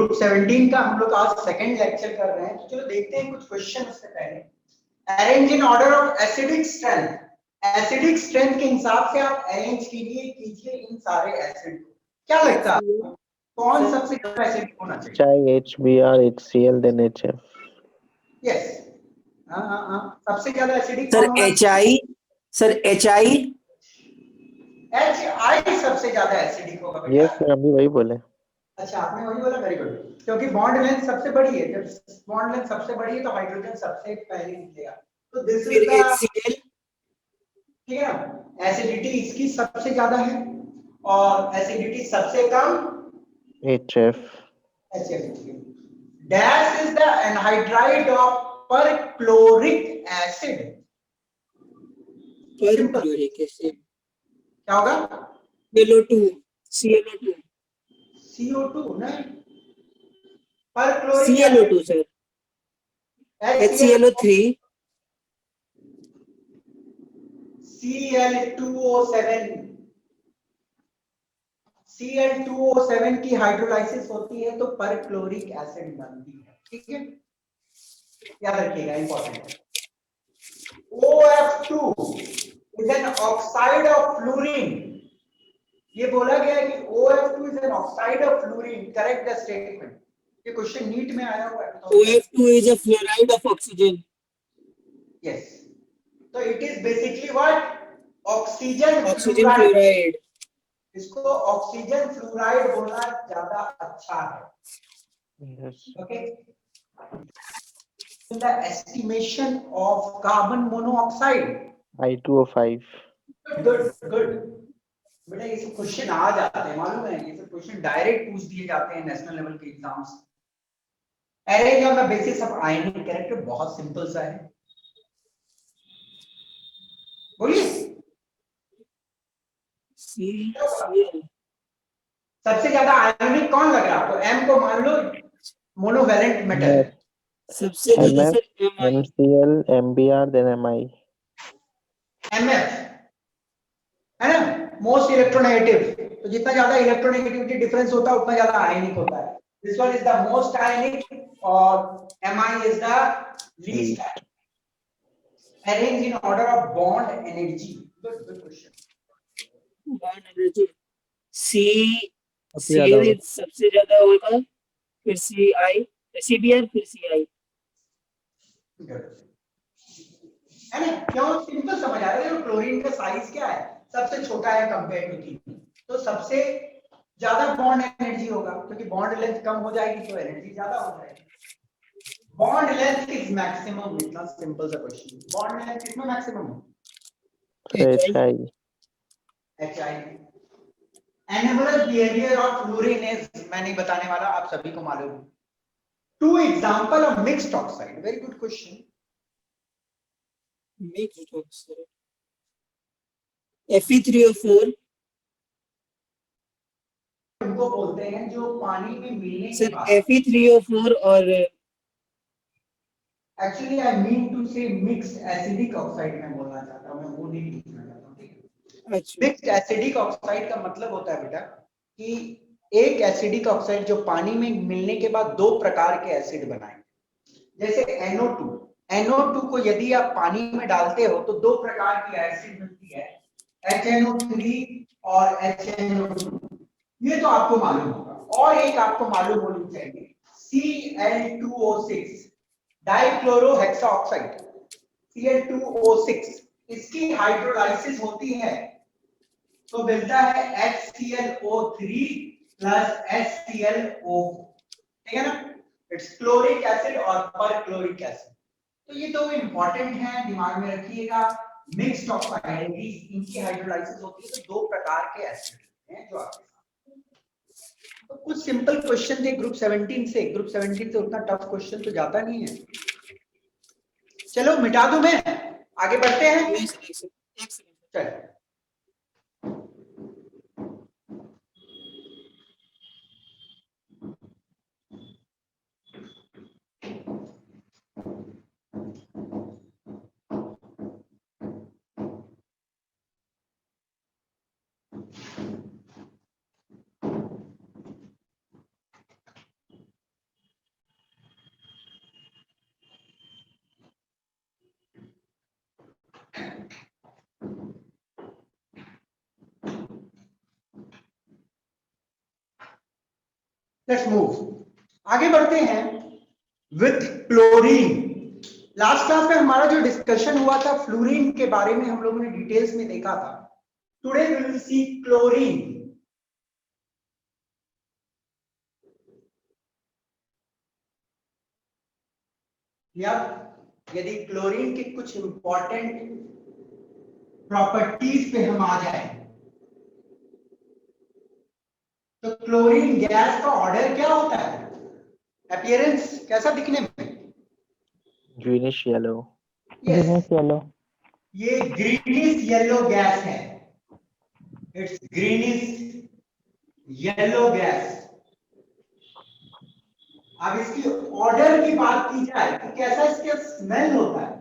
Group 17 का हम लोग आज सेकंड लेक्चर कर रहे हैं, तो चलो देखते हैं कुछ क्वेश्चन उससे पहले। Arrange in order of acidic strength, acidic strength के हिसाब से आप अरेंज कीजिए इन सारे एसिड को। क्या लगता है आपको कौन सबसे ज्यादा एसिडिक होना चाहिए? HBr, HCl, then HF. Yes, हाँ, सबसे ज्यादा एसिडिक सर कौन होना? HI, सर HI, HI सबसे ज्यादा एसिडिक होगा बेटा। यस सर, अभी वही बोले। अच्छा, आपने वही बोला, वेरी गुड। क्योंकि बॉन्ड लेंथ सबसे बड़ी है, जब बॉन्ड लेंथ सबसे बड़ी है तो हाइड्रोजन सबसे पहले निकलेगा। तो दिस इज द, HCl, ठीक है ना, एसिडिटी इसकी सबसे ज्यादा है और एसिडिटी सबसे कम HF. HF। Dash is the anhydride of perchloric acid. Perchloric acid, क्या होगा? ClO2, ClO2, CO2 नहीं, perchloric ClO2 sir, HClO3, Cl2O7, Cl2O7 की हाइड्रोलाइसिस होती है तो परक्लोरिक एसिड बनती है, ठीक है, याद रखिएगा, इंपॉर्टेंट है। OF2 is an oxide of fluorine, ये बोला गया है कि OF2 is an oxide of fluorine, correct the statement. ये क्वेश्चन नीट में आया हुआ है। OF2 is a fluoride of oxygen. Yes, तो it is basically what? Oxygen Oxygen fluoride. fluoride. इसको ऑक्सीजन फ्लोराइड बोलना ज्यादा अच्छा है। Yes. Okay, the estimation of carbon monoxide, I2O5. Good. बेटा ये सब क्वेश्चन आ जाते हैं, मालूम है, ये सब क्वेश्चन डायरेक्ट पूछ दिए जाते हैं नेशनल लेवल के exams. Arrange on the basis of ionic character, बहुत सिंपल सा है, बोलिए। CCl. सबसे ज्यादा आयनिक कौन लग रहा है आपको? एम को मान लो मोनोवैलेंट मेटल है, सबसे ज्यादा MF, sir MI. MCl, MBr, then MI. MF है ना, मोस्ट इलेक्ट्रोनेगेटिव। तो जितना ज्यादा इलेक्ट्रोनेगेटिविटी डिफरेंस होता है उतना ज्यादा आयनिक होता है। This one is the most ionic और MI is the least ionic. Arrange in order of bond energy, good question. Bond energy. C, सबसे ज्यादा Cl होगा। सबसे ज्यादा होगा, फिर Ci, Cbr, फिर Ci. है ना, क्यों? सिंपल समझ आ रहा है। क्लोरीन का साइज क्या है? सबसे छोटा है कंपेयर टू थीन, तो सबसे ज्यादा बॉन्ड एनर्जी होगा, क्योंकि बॉन्ड लेंथ कम हो जाएगी तो एनर्जी ज्यादा हो जाएगी। बॉन्ड लेंथ इज मैक्सिमम, इतना सिंपल सा क्वेश्चन। बॉन्ड लेंथ कितना मैक्सिमम है? HI. HI। Anomalous behaviour of fluorine is, मैं नहीं बताने वाला, आप सभी को मालूम है। Two example of mixed oxide, very good question. Mixed oxide. Fe3O4. उनको बोलते हैं जो पानी में मिलने के सर बाद, Fe3O4 और एक्चुअली आई मीन टू से मिक्स्ड एसिडिक ऑक्साइड में बोलना चाहता हूं, मैं वो नहीं पूछना चाहता हूं, ठीक है। अच्छा, मिक्स्ड एसिडिक ऑक्साइड का मतलब होता है बेटा कि एक एसिडिक ऑक्साइड जो पानी में मिलने के बाद दो प्रकार के एसिड बनाएंगे। जैसे NO2, NO2 को यदि आप पानी में डालते हो तो दो प्रकार की एसिड मिलती है, HNO3 और HNO2, ये तो आपको मालूम होगा। और एक आपको मालूम होनी चाहिए, Cl2O6, डाइक्लोरोहेक्साऑक्साइड, Cl2O6, इसकी हाइड्रोलाइसिस होती है तो मिलता है HClO3 प्लस HClO, ठीक है ना। इट्स क्लोरिक एसिड और परक्लोरिक एसिड। तो ये दो इंपॉर्टेंट है, दिमाग में रखिएगा। मिक्स्ड ऑक्साइड, इनकी हाइड्रोलाइसिस होती है तो दो प्रकार के एसिड हैं जो आपके साथ। तो कुछ सिंपल क्वेश्चन थे ग्रुप 17 से। ग्रुप 17 से उतना टफ क्वेश्चन तो जाता नहीं है। चलो मिटा दूं मैं, आगे बढ़ते हैं। एक सेकंड चलो, लेट्स मूव आगे बढ़ते हैं विथ क्लोरीन। लास्ट क्लास में हमारा जो डिस्कशन हुआ था फ्लोरीन के बारे में हम लोगों ने डिटेल्स में देखा था। Today we will see chlorine. या यदि क्लोरीन के कुछ इंपॉर्टेंट प्रॉपर्टीज पे हम आ जाए तो क्लोरीन गैस का ऑर्डर क्या होता है, अपीयरेंस कैसा दिखने में? greenish yellow. Yes, Greenish yellow. ये ग्रीनिश येलो गैस है। It's greenish yellow gas. अब इसकी ऑर्डर की बात की जाए तो कैसा इसका स्मेल होता है,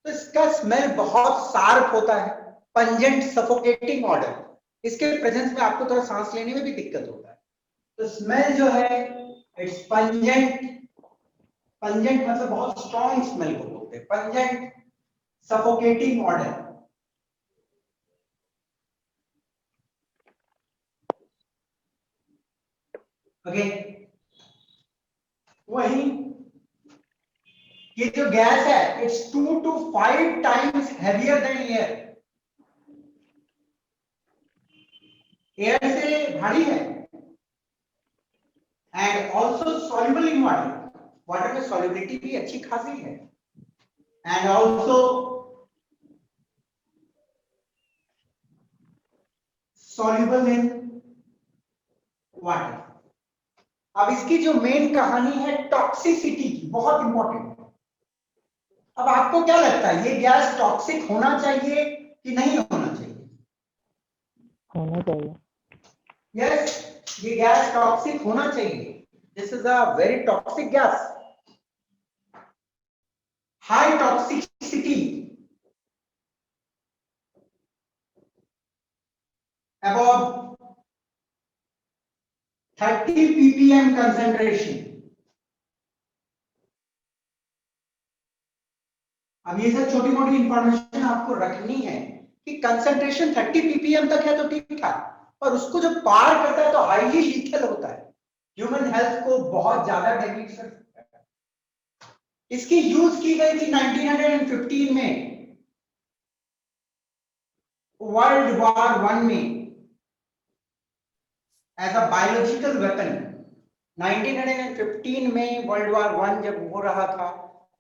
तो इसका स्मेल बहुत शार्प होता है, पंजेंट सफोकेटिंग ऑर्डर। इसके प्रेजेंस में आपको थोड़ा सांस लेने में भी दिक्कत होता है। तो स्मेल जो है इट्स पंजेंट। पंजेंट मतलब बहुत स्ट्रॉन्ग स्मेल को बोलते हैं, पंजेंट सफोकेटिंग ऑर्डर। ओके, वही ये जो गैस है it's 2 to 5 times heavier than air. Air से भारी है and also soluble in water. Water में सॉल्युबिलिटी भी अच्छी खासी है and also soluble in water. अब इसकी जो मेन कहानी है टॉक्सिसिटी की, बहुत इंपॉर्टेंट है। अब आपको क्या लगता है ये गैस टॉक्सिक होना चाहिए कि नहीं होना चाहिए? होना चाहिए। यस, ये गैस टॉक्सिक होना चाहिए। This is a very toxic gas, high toxicity, above 30 ppm concentration। अब ये सब छोटी मोटी इंफॉर्मेशन आपको रखनी है कि कंसंट्रेशन 30 ppm तक है तो ठीक है, और उसको जब पार करता है तो हाईली लीथल होता है, ह्यूमन हेल्थ को बहुत ज्यादा डैमेज कर सकता है। इसकी यूज की गई थी 1915 में वर्ल्ड वॉर 1 में एज अ बायोलॉजिकल वेपन। 1915 में वर्ल्ड वॉर 1 जब हो रहा था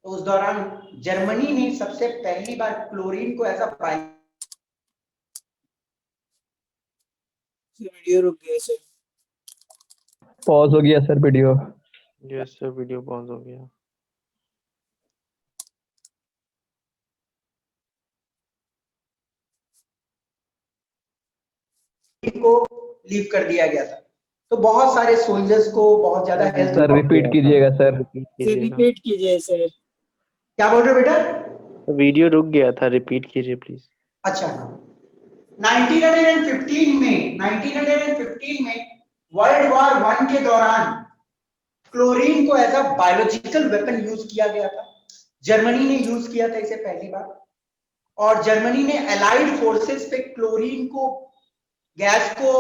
तो उस दौरान जर्मनी ने सबसे पहली बार क्लोरीन को एज अ वीडियो रुक गया सर। पॉज हो गया sir video. Yes sir, video pause हो गया। को लीव कर दिया गया था। तो बहुत सारे सोल्जर्स को बहुत ज्यादा हेल्थ। सर रिपीट कीजिएगा सर। रिपीट सर कीजिएगा। रिपीट कीजिए सर। क्या बोल रहे हो बेटा? वीडियो रुक गया था, रिपीट कीजिए प्लीज। अच्छा, 1915 में वर्ल्ड वॉर 1 के दौरान क्लोरीन को as a biological weapon use किया गया था। जर्मनी ने यूज किया था इसे पहली बार, और जर्मनी ने एलाइड फोर्सेस पे क्लोरीन को गैस को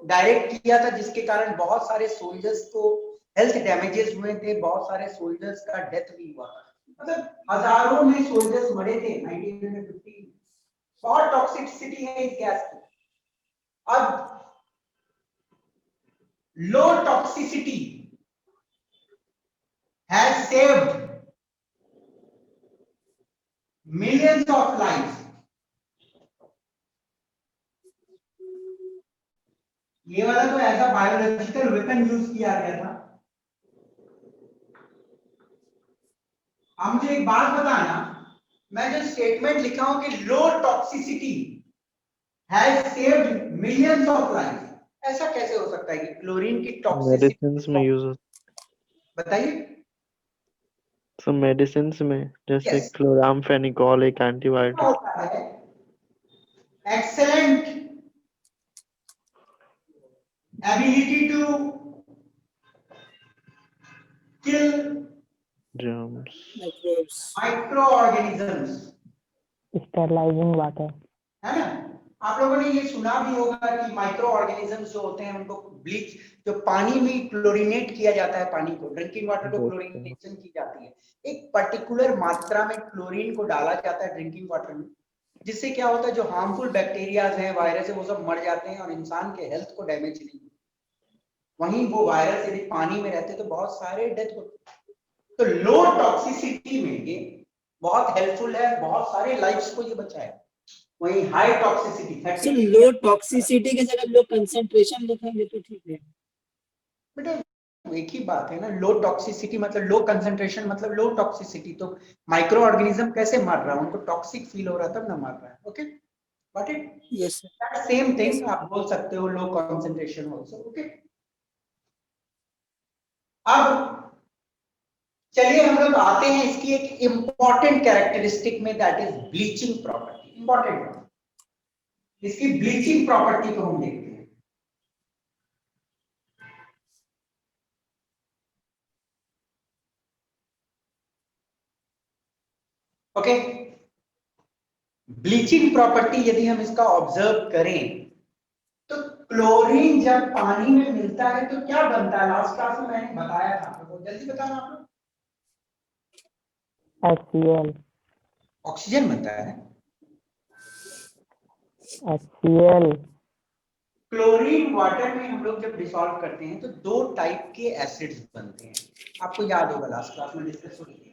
डायरेक्ट किया था, जिसके कारण बहुत सारे सोल्जर्स को हेल्थ डैमेजेस हुए थे, बहुत सारे सोल्जर्स का डेथ भी हुआ था। मतलब हजारों में सोल्जर्स मरे थे 1915। बहुत टॉक्सिसिटी है इस गैस की। अब low toxicity has saved millions of lives. ये वाला तो ऐसा बायोलॉजिकल वेपन यूज किया गया था। आप मुझे एक बात बताना, मैं जो स्टेटमेंट लिखा हूं कि low toxicity has saved millions of life, ऐसा कैसे हो सकता है कि क्लोरीन की टॉक्सिसिटी मेडिसिन में यूज होता बताइए? है। तो मेडिसिन में जैसे Yes. क्लोरामफेनिकोल एक क्या एंटीबायोटिक। होता है? Excellent ability to kill germs. Microbes. Micro organisms, sterilising water. है ना? आप लोगों ने ये सुना भी होगा कि माइक्रो ऑर्गेनिजम्स जो होते हैं उनको ब्लीच, जो पानी में क्लोरीनेट किया जाता है, पानी को, ड्रिंकिंग वाटर को क्लोरीनेशन की जाती है, एक पर्टिकुलर मात्रा में क्लोरीन को डाला जाता है ड्रिंकिंग वाटर में, जिससे क्या होता है जो हार्मफुल बैक्टीरियाज हैं, वायरस है, वो सब मर जाते हैं और इंसान के हेल्थ को डैमेज नहीं होता। वहीं वो वायरस यदि पानी में रहते तो बहुत सारे डेथ होते। तो लो टॉक्सिसिटी में ये बहुत हेल्पफुल है, बहुत सारे लाइफ्स को ये बचाए। वहीं हाई टॉक्सिसिटी सर लो टॉक्सिसिटी के जगह लो कंसंट्रेशन लिखेंगे तो ठीक है। बेटा एक ही बात है ना, लो टॉक्सिसिटी मतलब लो कंसंट्रेशन मतलब लो टॉक्सिसिटी। तो माइक्रो ऑर्गेनिज्म कैसे मार रहा है, उनको टॉक्सिक फील हो रहा तब ना मार रहा है। Okay got it? Yes sir. Same thing आप बोल सकते हो लो कंसंट्रेशन आल्सो। ओके, अब चलिए हम लोग आते हैं इसकी एक इंपॉर्टेंट कैरेक्टरिस्टिक में, that is bleaching property. Important, इसकी ब्लीचिंग प्रॉपर्टी को हम देखते हैं। ओके, ब्लीचिंग प्रॉपर्टी यदि हम इसका ऑब्जर्व करें तो क्लोरीन जब पानी में मिलता है तो क्या बनता है? लास्ट क्लास में मैंने बताया था आपको, जल्दी बताना आप लोग। HCl ऑक्सीजन बनता है। HCl क्लोरीन वाटर में हम लोग जब डिसॉल्व करते हैं तो दो टाइप के एसिड्स बनते हैं, आपको याद होगा लास्ट क्लास में डिस्कस हुई।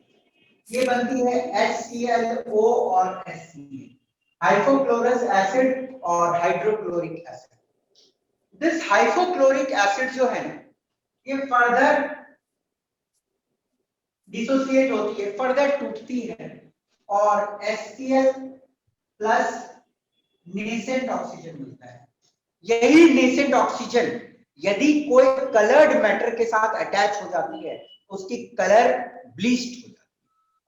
ये बनती है HClO और HCl, हाइपोक्लोरस एसिड और hydrochloric acid. This hypochloric acid जो है ये फर्दर डिसोसिएट होती है, फर्दर टूटती है और HCl प्लस नेसेंट ऑक्सीजन मिलता है। यही नेसेंट ऑक्सीजन यदि कोई कलर्ड मैटर के साथ अटैच हो जाती है तो उसकी कलर ब्लीच्ड हो जाती है।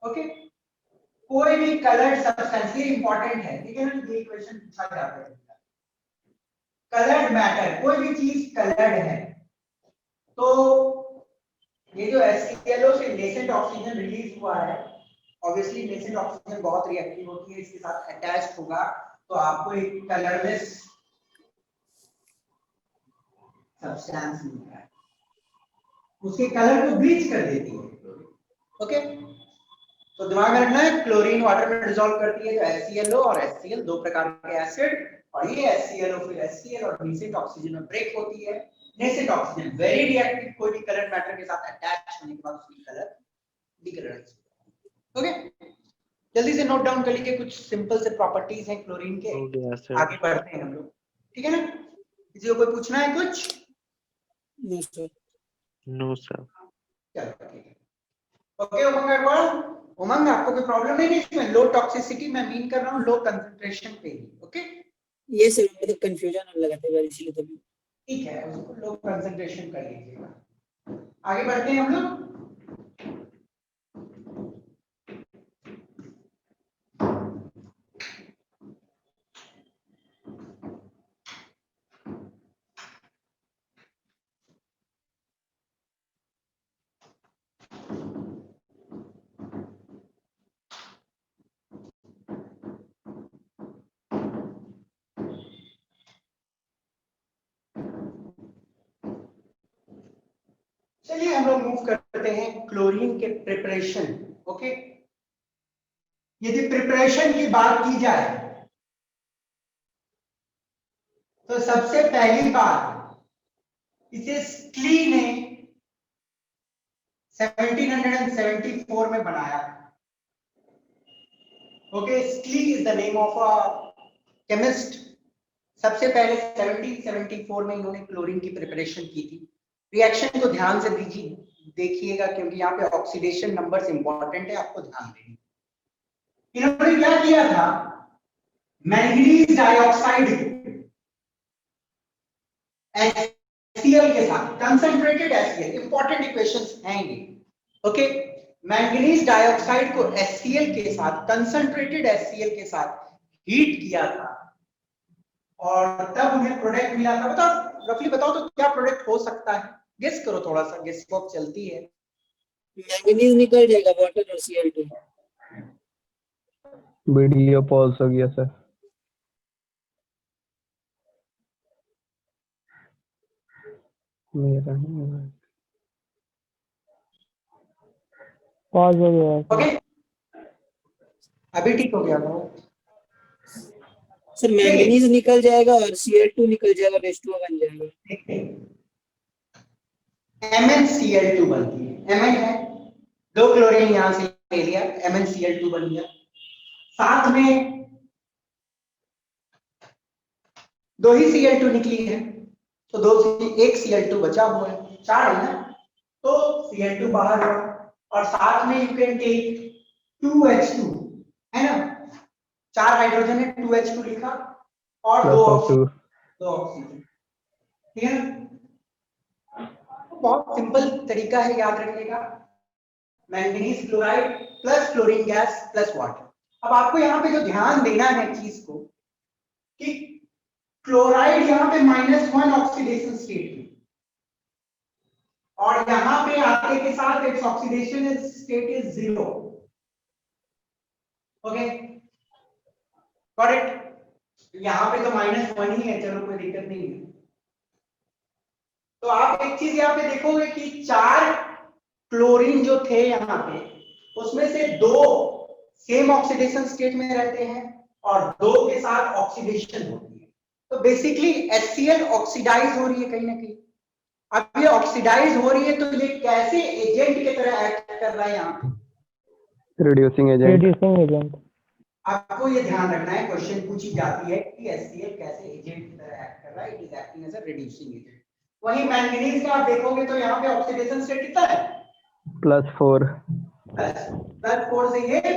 ओके, कोई भी कलर्ड सब्सटेंस, ये इंपॉर्टेंट है, ठीक है ना, ये क्वेश्चन पूछा जाता है। कलर्ड मैटर, कोई भी चीज कलर्ड है तो ये जो HClO से नेसेंट ऑक्सीजन रिलीज हुआ है, ऑब्वियसली नेसेंट ऑक्सीजन बहुत रिएक्टिव होती है, इसके साथ अटैच होगा तो आपको एक कलरलेस सब्सटेंस मिलता है, उसके कलर को ब्लीच कर देती है। ओके, तो दिमाग में रखना है, क्लोरीन वाटर में डिसॉल्व करती है तो HClO और HCl दो प्रकार के एसिड, और ये HClO फिर HCl और नेसेंट ऑक्सीजन में ब्रेक होती है। नेसेंट ऑक्सीजन वेरी रिएक्टिव, कोई भी कलर मैटर के साथ अटैच होने के बाद उसकी कलर डिकलराइज। ओके, जल्दी से नोट डाउन कर लीजिए, कुछ सिंपल से प्रॉपर्टीज हैं क्लोरीन के, हो गया सर। आगे बढ़ते हैं हम लोग, ठीक है ना? किसी को कोई पूछना है कुछ? No sir. No sir. चलो ठीक है। ओके उमंग अग्रवाल, उमंग आपको कोई प्रॉब्लम नहीं है इसमें? लो टॉक्सिसिटी मैं मीन कर रहा हूँ लो कंसंट्रेशन पे ही। ओके ये सर मुझे कंफ्यूजन होने लगा था इसीलिए तभी। ठीक है, उसको लो कंसंट्रेशन कर लीजिएगा। आगे बढ़ते हैं हम लोग। चलिए हम लोग मूव करते हैं क्लोरीन के प्रिपरेशन। ओके, यदि प्रिपरेशन की बात की जाए तो सबसे पहली बात इसे स्क्ली ने 1774 में बनाया। Okay, Scheele is the name of a chemist. सबसे पहले 1774 में इन्होंने क्लोरीन की प्रिपरेशन की थी। रिएक्शन को ध्यान से देखिएगा क्योंकि यहाँ पे ऑक्सीडेशन नंबर्स इंपॉर्टेंट है, आपको ध्यान देना। इन्होंने क्या किया था, मैंगनीज डाइऑक्साइड HCl के साथ, कंसंट्रेटेड HCl, इंपॉर्टेंट इक्वेशंस हैं ये। ओके, मैंगनीज डाइऑक्साइड को HCl के साथ, कंसंट्रेटेड HCl के साथ हीट किया था और तब उन्हें प्रोडक्ट मिला था। बताओ रफली, बताओ तो क्या प्रोडक्ट हो सकता है? गेस करो, थोड़ा सा गेस वॉक चलती है। मैंगनीज निकल जाएगा, वाटर और Cl2। वीडियो पॉज हो गया सर। मेरा नहीं। पॉज हो गया है ओके, सर। अभी ठीक हो गया वो। सर मैंगनीज निकल जाएगा और Cl2 निकल जाएगा और H2O बन जाएगा। MnCl2 बनती है, Mn है, दो क्लोरीन यहां से ले लिया, MnCl2 बन गया। साथ में दो ही Cl2 निकली है, तो एक Cl2 बचा हुआ है, चार है ना, तो Cl2 बाहर हुआ और साथ में यू कैन टेक 2H2, है ना, चार हाइड्रोजन है, 2H2 लिखा और प्लस ऑफ 2 दो ऑक्सीजन, ठीक है ना। बहुत सिंपल तरीका है, याद रखिएगा, manganese chloride plus chlorine gas plus water. अब आपको यहाँ पे जो ध्यान देना है चीज को कि क्लोराइड यहाँ पे -1 ऑक्सीडेशन स्टेट में और यहाँ पे आते के साथ its oxidation state is 0। Okay, correct, यहाँ पे तो -1 ही है, चलो कोई दिक्कत नहीं है। तो आप एक चीज यहाँ पे देखोगे कि चार क्लोरीन जो थे यहाँ पे, उसमें से दो सेम ऑक्सीडेशन स्टेट में रहते हैं और दो के साथ ऑक्सीडेशन होती है, तो बेसिकली HCl ऑक्सीडाइज हो रही है कहीं ना कहीं। अब ये ऑक्सीडाइज हो रही है तो ये कैसे एजेंट की तरह एक्ट कर रहा है यहाँ पे, रिड्यूसिंग एजेंट। Reducing agent. आपको ये ध्यान रखना है, क्वेश्चन पूछी जाती है कि HCl कैसे एजेंट की तरह एक्ट कर रहा है, it is acting as a reducing agent. वहीं मैंगनीज का आप देखोगे तो यहाँ पे ऑक्सीडेशन स्टेट कितना है, +4 +4 से ये2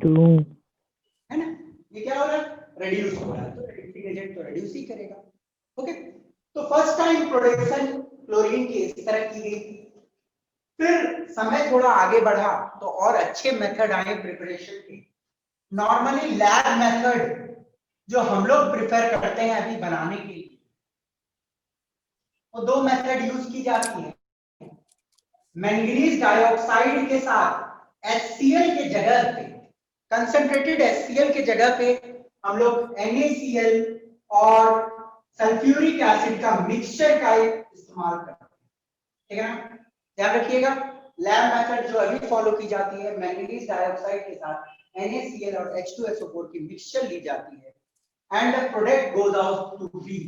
2 है ना, ये क्या हो रहा है, रिड्यूस हो रहा है, तो रिड्यूसिंग एजेंट तो रिड्यूस ही करेगा। ओके, तो फर्स्ट टाइम प्रोडक्शन क्लोरीन की इस तरह की गई थी, फिर समय थोड़ा आगे बढ़ा तो और अच्छे मेथड आए प्रिपरेशन के। नॉर्मली लैब मेथड जो हम लोग प्रिफर करते हैं अभी बनाने के लिए, वो दो मेथड यूज की जाती है। मैंगनीज डाइऑक्साइड के साथ HCl के जगह पे, कंसंट्रेटेड HCl के जगह पे हम लोग NaCl और सल्फ्यूरिक एसिड का मिक्सचर का इस्तेमाल करते हैं, ठीक है ना, ध्यान रखिएगा। लैब मेथड जो अभी फॉलो की जाती है, मैंगनीज डाइऑक्साइड के साथ NaCl और H2SO4 की मिक्सचर ली जाती है and the product goes out to be.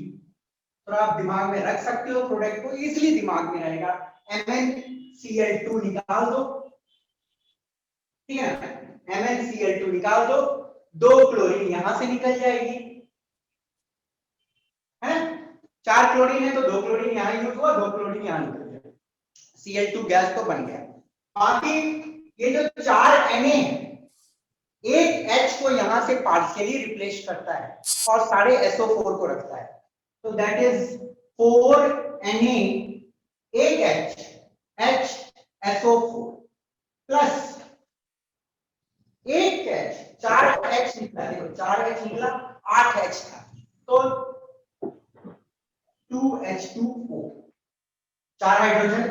तो आप दिमाग में रख सकते हो, प्रोडक्ट को इजीली दिमाग में रहेगा, MnCl2 निकाल दो, ठीक है, MnCl2 निकाल दो, दो क्लोरीन यहां से निकल जाएगी, है ना, चार क्लोरीन है तो दो क्लोरीन यहां यूज हुआ, दो क्लोरीन यहां निकल गया, Cl2 गैस तो बन गया। बाकी ये जो चार Na है, एक H को यहां से पार्शियली रिप्लेस करता है और सारे SO4 को रखता है, तो दैट इज 4 Na, एक H HSO4 प्लस एक H, चार H निकला, देखो चार H निकला, 8 H था, तो 2H2O, चार हाइड्रोजन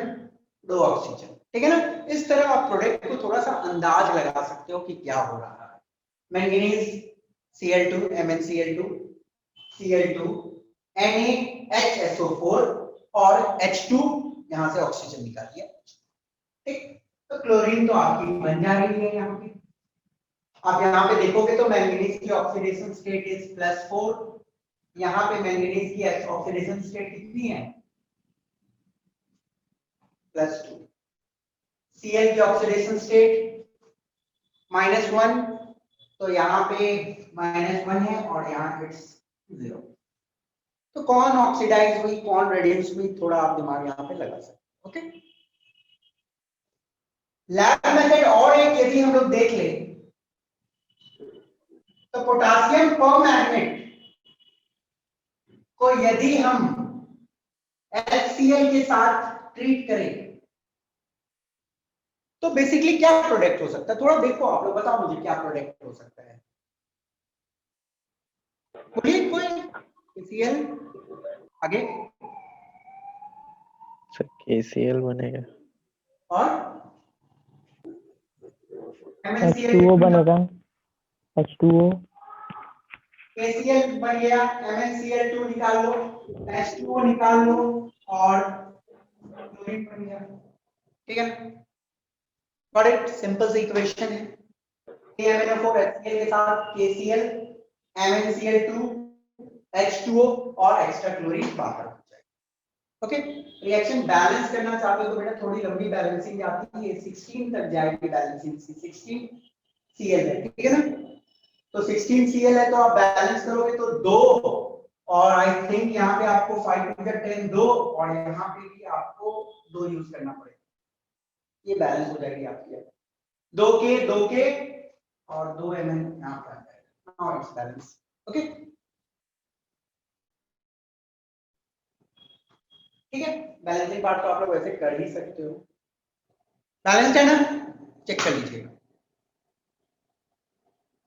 दो ऑक्सीजन, ठीक है ना। इस तरह आप प्रोडक्ट को थोड़ा सा अंदाज लगा सकते हो कि क्या हो रहा है। Manganese Cl2 MnCl2 Cl2 NaHSO4 और H2 यहां से ऑक्सीजन निकाल दिया, ठीक। तो क्लोरीन तो आपकी बन जा रही है यहाँ पे। आप यहाँ पे देखोगे तो मैंगनीज की ऑक्सीडेशन स्टेट इज +4, यहाँ पे मैंगनीज की ऑक्सीडेशन स्टेट कितनी है, +2। Cl की ऑक्सीडेशन स्टेट -1, तो यहाँ पे -1 है और यहाँ इट्स 0। तो कौन ऑक्सीडाइज हुई, कौन रिड्यूस हुई, थोड़ा आप दिमाग यहाँ पे लगा सकते हैं, ओके। लैब मेथड और एक यदि हम लोग देख ले तो पोटासियम परमैंगनेट को यदि हम HCl के साथ ट्रीट करें तो बेसिकली क्या प्रोडक्ट हो सकता है, थोड़ा देखो आप लोग, बताओ मुझे क्या प्रोडक्ट हो सकता है, कोई HCl आगे KCl बनेगा और H2O बनेगा, H2O KCl बन गया, MnCl2 निकाल लो, H2O निकाल लो और क्लोरीन बन गया, ठीक है ना। गॉट इट, सिंपल सी इक्वेशन है। KMnO4 HCl के साथ KCl MnCl2 H2O और एक्स्ट्रा क्लोरीन बाहर हो जाएगा। ओके, रिएक्शन बैलेंस करना चाहते हो तो बेटा थोड़ी लंबी बैलेंसिंग आती है, 16 तक जाएगी बैलेंसिंग, 16 Cl है, ठीक है ना। तो 16 Cl है तो आप बैलेंस करोगे तो 2 और आई थिंक यहाँ पे आपको 5 टू 10 2 और यहाँ पे भी आपको 2 यूज करना पड़ेगा, ये बैलेंस हो जाएगी आपकी 2 के और 2 Mn यहाँ पर आ जाएगा। Now it's balance. ओके, ठीक है, बैलेंसिंग पार्ट तो आप लोग वैसे कर ही सकते हो। बैलेंस है ना, चेक कर लीजिएगा।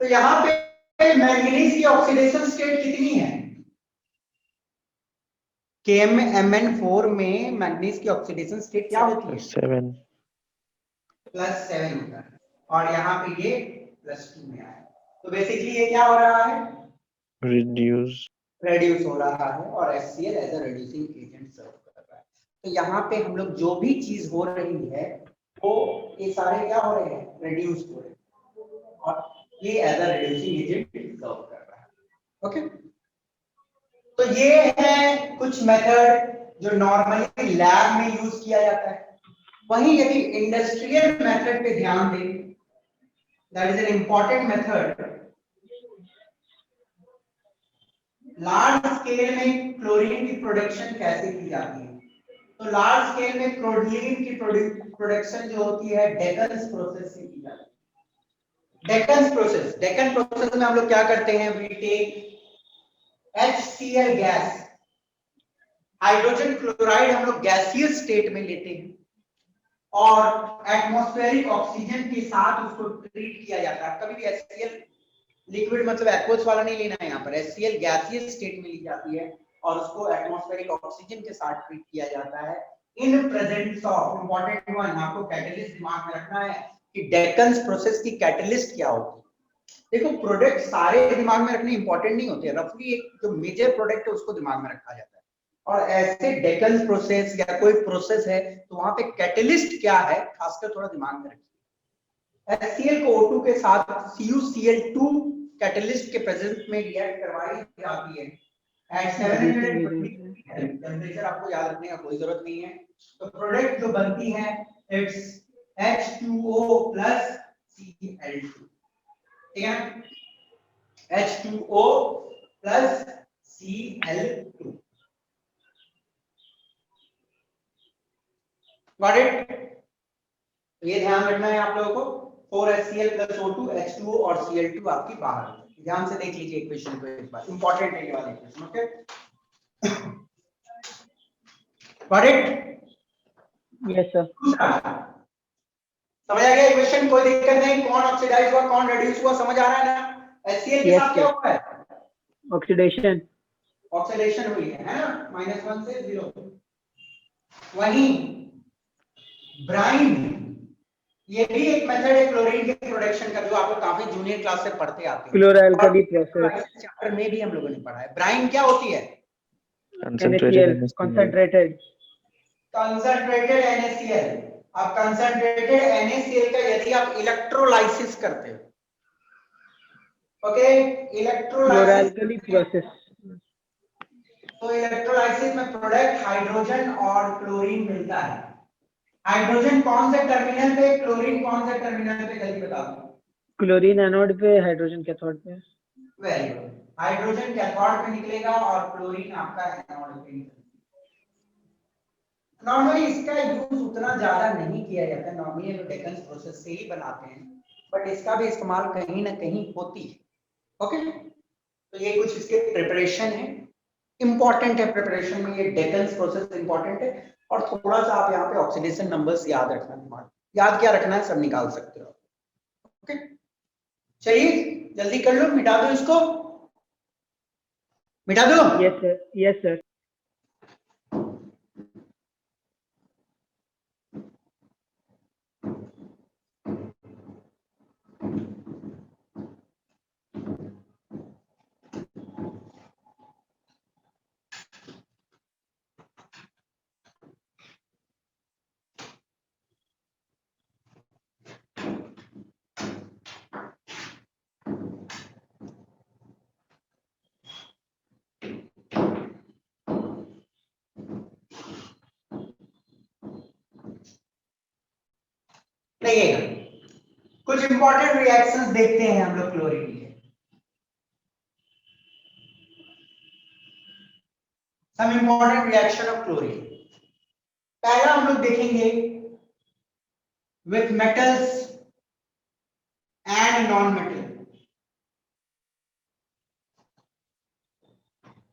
तो यहाँ पे मैंगनीज की ऑक्सीडेशन स्टेट कितनी है? KMnO4 में मैंगनीज की ऑक्सीडेशन स्टेट क्या होती है? 7 +7 होता है और यहाँ पे ये +2 में आया। तो बेसिकली ये क्या हो रहा है? reduce रेड्यूस हो रहा है और HCl as a reducing agent serve कर रहा है। तो यहाँ पे हम लोग जो भी चीज हो रही है वो ये सारे क्या हो रहे हैं? रिड्यूस हो रहे हैं और ये as a reducing agent serve कर रहा है। ओके, तो ये है कुछ मेथड जो नॉर्मली लैब में यूज किया जाता है। वहीं यदि इंडस्ट्रियल मेथड पे ध्यान दें, that is an important method. Large scale में क्लोरीन की प्रोडक्शन कैसे की जाती है? तो लार्ज स्केल में क्लोरीन की प्रोडक्शन जो होती है डेकन्स प्रोसेस से की जाती है। डेकन प्रोसेस में हम लोग क्या करते हैं? We take HCl gas, hydrogen chloride हम लोग गैसियस स्टेट में लेते हैं और एटमॉस्फेरिक ऑक्सीजन के साथ उसको ट्रीट किया जाता है। कभी भी HCl लिक्विड मतलब एक्वस वाला नहीं लेना है, यहाँ पर HCl गैसियस स्टेट में ली जाती है और उसको एटमॉस्फेरिक ऑक्सीजन के साथ ट्रीट किया जाता है in presence of, important one, आपको कैटलिस्ट दिमाग में रखना है कि डेकन्स प्रोसेस की कैटलिस्ट क्या होती है। देखो प्रोडक्ट सारे दिमाग में रखने इंपॉर्टेंट नहीं होते, रफली एक जो मेजर प्रोडक्ट है उसको दिमाग में रखा जाता है। और ऐसे डेकन्स प्रोसेस या कोई प्रोसेस है तो वहां पे कैटलिस्ट क्या है खासकर थोड़ा दिमाग में रखिए। HCl को O2 के साथ CuCl2 कैटलिस्ट के प्रेजेंस में रिएक्ट करवाई जाती है एट 720 टेंपरेचर, आपको याद रखने का कोई जरूरत नहीं है। तो प्रोडक्ट जो बनती है इट्स H2O प्लस Cl2, ठीक है, H2O plus Cl2। Got it? ये ध्यान रखना है आप लोगों को। 4HCl प्लस O2 H2O और Cl2 आपकी बाहर। ध्यान से देख लीजिए इक्वेशन को एक बार, इंपॉर्टेंट है ये वाली equation. Okay, got it? Yes sir. समझ आ गया इक्वेशन? कोई दिक्कत नहीं, कौन ऑक्सीडाइज हुआ कौन रिड्यूस हुआ, समझ आ रहा है ना? HCl के साथ क्या हुआ है? ऑक्सीडेशन ऑक्सीडेशन हुई है ना, -1 से 0। वहीं ब्राइन, ये भी एक मेथड है क्लोरीन के प्रोडक्शन का जो आप लोग काफी जूनियर क्लास से पढ़ते आते हैं। क्लोरोअल्कली प्रोसेस, चैप्टर में भी हम लोगों ने पढ़ा है। ब्राइन क्या होती है? concentrated NaCl concentrated NaCl। अब कंसंट्रेटेड NaCl का यदि आप इलेक्ट्रोलाइसिस करते हो, ओके, क्लोरोअल्कली प्रोसेस, तो इलेक्ट्रोलाइसिस में प्रोडक्ट हाइड्रोजन और क्लोरीन मिलता है। हाइड्रोजन कौन से टर्मिनल पे, क्लोरीन कौन से टर्मिनल पे, जल्दी बता दो। क्लोरीन एनोड पे, हाइड्रोजन कैथोड पे। वेरी गुड, हाइड्रोजन कैथोड पे निकलेगा और क्लोरीन आपका एनोड पे निकलेगा। नॉर्मली इसका यूज उतना ज्यादा नहीं किया जाता है, नॉर्मली हम डेकन्स प्रोसेस से ही बनाते हैं, बट इसका भी इस्तेमाल कहीं ना कहीं होती है। ओके, तो ये कुछ इसके प्रिपरेशन है, इंपॉर्टेंट है प्रिपरेशन में, ये डेकन्स प्रोसेस इंपॉर्टेंट है। और थोड़ा सा आप यहाँ पे ऑक्सीडेशन नंबर्स याद रखना, दिमाग याद क्या रखना है, सब निकाल सकते हो। ओके, चलिए जल्दी कर लो, मिटा दो इसको, मिटा दो। Yes sir, yes sir. लगेगा। कुछ इंपॉर्टेंट रिएक्शंस देखते हैं हम लोग क्लोरीन के। Some important reaction of chlorine. पहला हम लोग देखेंगे with metals and non metal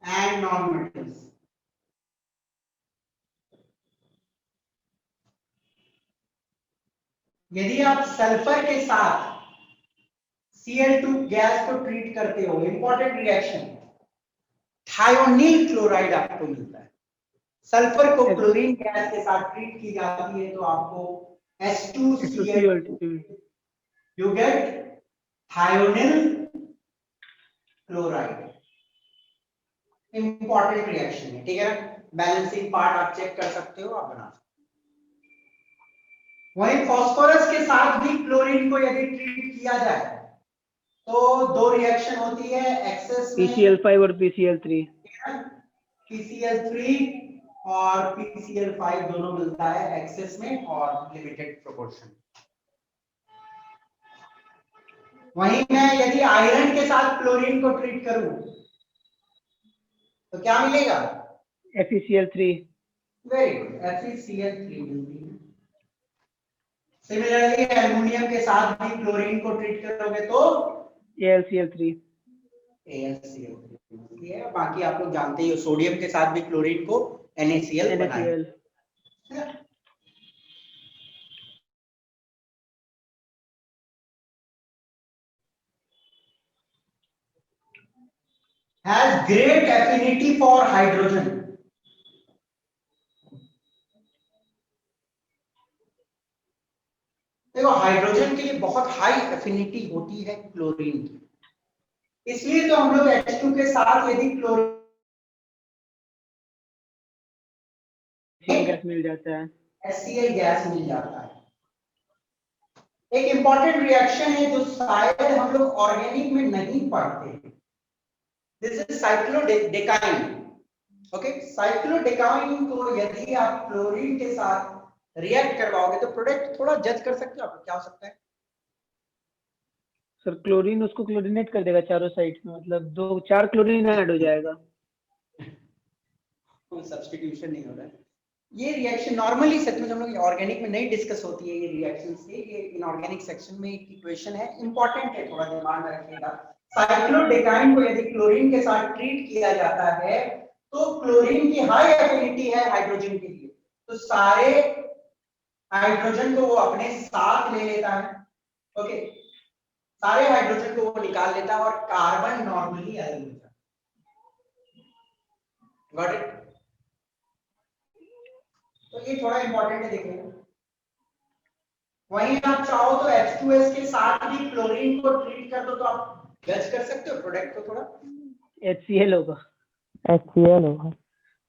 and non metals. यदि आप सल्फर के साथ Cl2 गैस को ट्रीट करते हो, इंपॉर्टेंट रिएक्शन, थायोनील क्लोराइड आपको मिलता है। सल्फर को क्लोरीन गैस के साथ ट्रीट की जाती है तो आपको H2Cl2, you get thionyl chloride. Important reaction है, ठीक है ना। बैलेंसिंग पार्ट आप चेक कर सकते हो, आप बना सकते हो। वहीं फास्फोरस के साथ भी क्लोरीन को यदि ट्रीट किया जाए तो दो रिएक्शन होती है एक्सेस में, PCl5 और PCl3। PCl3 और PCl5 दोनों मिलता है एक्सेस में और लिमिटेड प्रोपोर्शन। वहीं मैं यदि आयरन के साथ क्लोरीन को ट्रीट करूं तो क्या मिलेगा? FeCl3। वेरी गुड, FeCl3 मिलती है। सिमिलरली एल्युमिनियम के साथ भी क्लोरीन को ट्रीट करोगे तो AlCl3। AlCl3 है। बाकी आप लोग जानते ही हो, सोडियम के साथ भी क्लोरीन को NaCl बनाएंगे। Has great affinity for hydrogen. देखो हाइड्रोजन के लिए बहुत हाई एफिनिटी होती है क्लोरीन की, इसलिए तो हम लोग H2 के साथ यदि क्लोरीन गैस मिल जाता है, HCl गैस मिल जाता है। एक इंपॉर्टेंट रिएक्शन है जो शायद हम लोग ऑर्गेनिक में नहीं पढ़ते, दिस इज साइक्लोडेकाइन। ओके, साइक्लोडेकाइन को यदि आप क्लोरीन के साथ रिएक्ट करवाओगे तो प्रोडक्ट थोड़ा जज कर सकते हो आप क्या हो सकता है? सर क्लोरीन उसको क्लोरीनेट कर देगा चारों साइड में, मतलब 4 क्लोरीन ऐड हो जाएगा। कोई सब्स्टिट्यूशन नहीं हो रहा है। ये रिएक्शन नॉर्मली सच में हम लोग ऑर्गेनिक में नहीं डिस्कस होती है ये रिएक्शन से, ये इनऑर्गेनिक सेक्शन में एक इक्वेशन है, इंपॉर्टेंट है, थोड़ा दिमाग में रखिएगा। साइक्लोडेकाइन को यदि क्लोरीन के साथ ट्रीट किया जाता है तो क्लोरीन की हाई एफिनिटी है हाइड्रोजन के लिए, तो सारे हाइड्रोजन को वो अपने साथ ले लेता है। ओके, सारे हाइड्रोजन को वो निकाल लेता है और कार्बन नॉर्मली अलग हो जाता है। Got it? तो ये थोड़ा इंपॉर्टेंट है, देखिए। वहीं आप चाहो तो H2S के साथ भी क्लोरीन को ट्रीट कर दो तो आप जज कर सकते हो प्रोडक्ट को थोड़ा। HCl होगा। HCl होगा।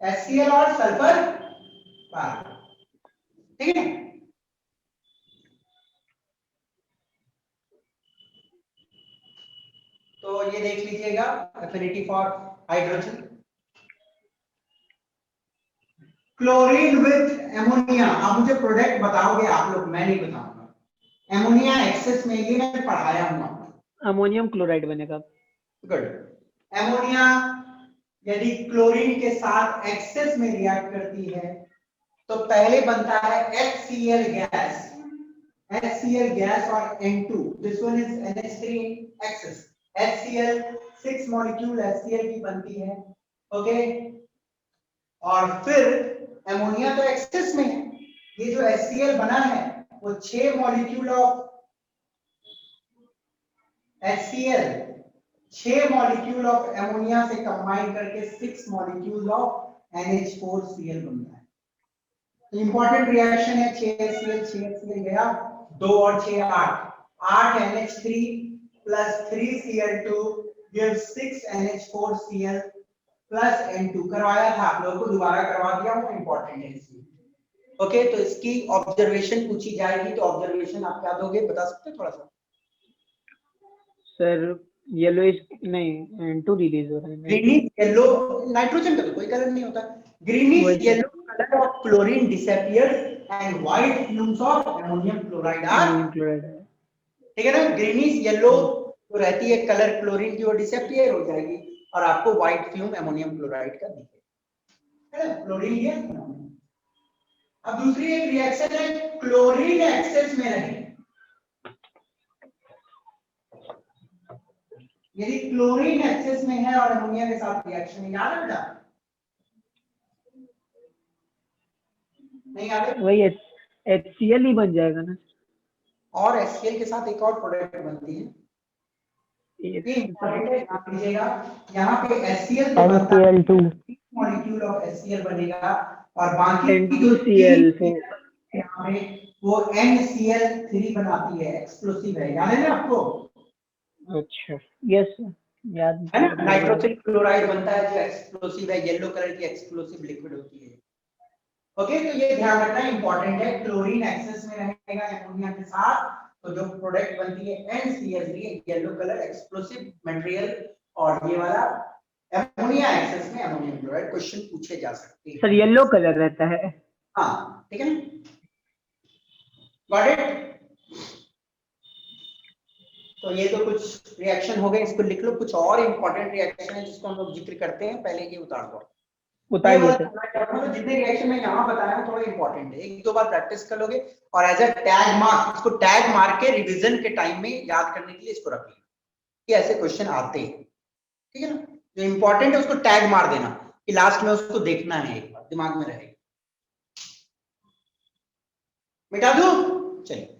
HCl और सल्फर, ठीक है। तो ये देख लीजिएगा affinity for hydrogen. Chlorine with ammonia, आप मुझे प्रोडक्ट बताओगे आप लोग, मैं नहीं बताऊंगा। एमोनिया एक्सेस में, ये मैं पढ़ाया हूं आपको। अमोनियम क्लोराइड बनेगा। गुड। एमोनिया यदि क्लोरीन के साथ एक्सेस में रिएक्ट करती है तो पहले बनता है HCl गैस, HCl गैस और N2, this one is NH3 excess. HCl 6 molecule HCl की बनती है, ओके। और फिर एमोनिया तो एक्सेस में है, ये जो HCl बना है वो 6 molecule of HCl 6 molecule of ammonia से कंबाइन करके 6 मॉलिक्यूल ऑफ NH4Cl बनता है। तो इंपॉर्टेंट रिएक्शन है, 6 HCl गया, 2 और 6 8 NH3 plus 3Cl2 gives 6 NH4Cl plus N2। करवाया था आप लोगों को, दोबारा करवा दिया हूं, इंपॉर्टेंट है इसलिए। ओके, तो इसकी ऑब्जर्वेशन पूछी जाएगी तो ऑब्जर्वेशन आप क्या दोगे, बता सकते हैं थोड़ा सा? सर येलो नहीं टू रिलीज हो रहा है ग्रीनिश येलो, नाइट्रोजन का तो कोई कलर नहीं होता। ग्रीनिश वही तो। Yellow colour of chlorine disappears and white fumes of ammonium chloride are, ammonium chloride. ठीक है ना। ग्रीनिश येलो जो रहती है कलर क्लोरीन की वो डिसअपियर हो जाएगी और आपको व्हाइट फ्यूम अमोनियम क्लोराइड का दिखेगा, है ना। क्लोरीन लिया। अब दूसरी एक रिएक्शन है क्लोरीन एक्सेस में रहे। यदि क्लोरीन एक्सेस में है और अमोनिया के साथ रिएक्शन में, याद है बेटा? नहीं याद है? वही HCl ही बन जाएगा ना। और HCl के साथ एक और प्रोडक्ट बनती है, ये इंपॉर्टेंट है, ध्यान दीजिएगा। यहाँ पे HCl तो बनता है, NaCl2 मॉलिक्यूल ऑफ HCl बनेगा और बाकी की जो N2Cl4 यहाँ पे वो NCl3 बनाती है, एक्सप्लोसिव है, याद है ना आपको? अच्छा यस याद है ना। नाइट्रोजन क्लोराइड बनता है जो एक्सप्लोसिव है, येलो कलर की एक्सप्लोसिव लिक्विड होती है। ओके, तो ये ध्यान रखना इंपॉर्टेंट है। क्लोरीन एक्सेस में रहेगा अमोनिया के साथ तो जो प्रोडक्ट बनती है NCl3, yellow colour explosive material, और ये वाला अमोनिया एक्सेस में अमोनियम क्लोराइड। क्वेश्चन पूछे जा सकते हैं सर येलो कलर रहता है। हाँ, ठीक है ना। Got it? तो ये तो कुछ रिएक्शन हो गए, इसको लिख लो। कुछ और इंपॉर्टेंट रिएक्शन है जिसको हम लोग जिक्र करते हैं, पहले ये उतार दो। उतारिए सर। तो जितने रिएक्शन मैं यहाँ बताया हूँ थोड़ा इंपॉर्टेंट है, एक दो बार प्रैक्टिस कर लोगे और एज अ टैग मार्क, इसको टैग मार के रिवीजन के टाइम में याद करने के लिए इसको रख लेना कि ऐसे क्वेश्चन आते हैं, ठीक है ना। जो इंपॉर्टेंट है उसको टैग मार देना कि लास्ट में उसको देखना है, एक बार दिमाग में रहेगा। मिटा दूं? चलिए,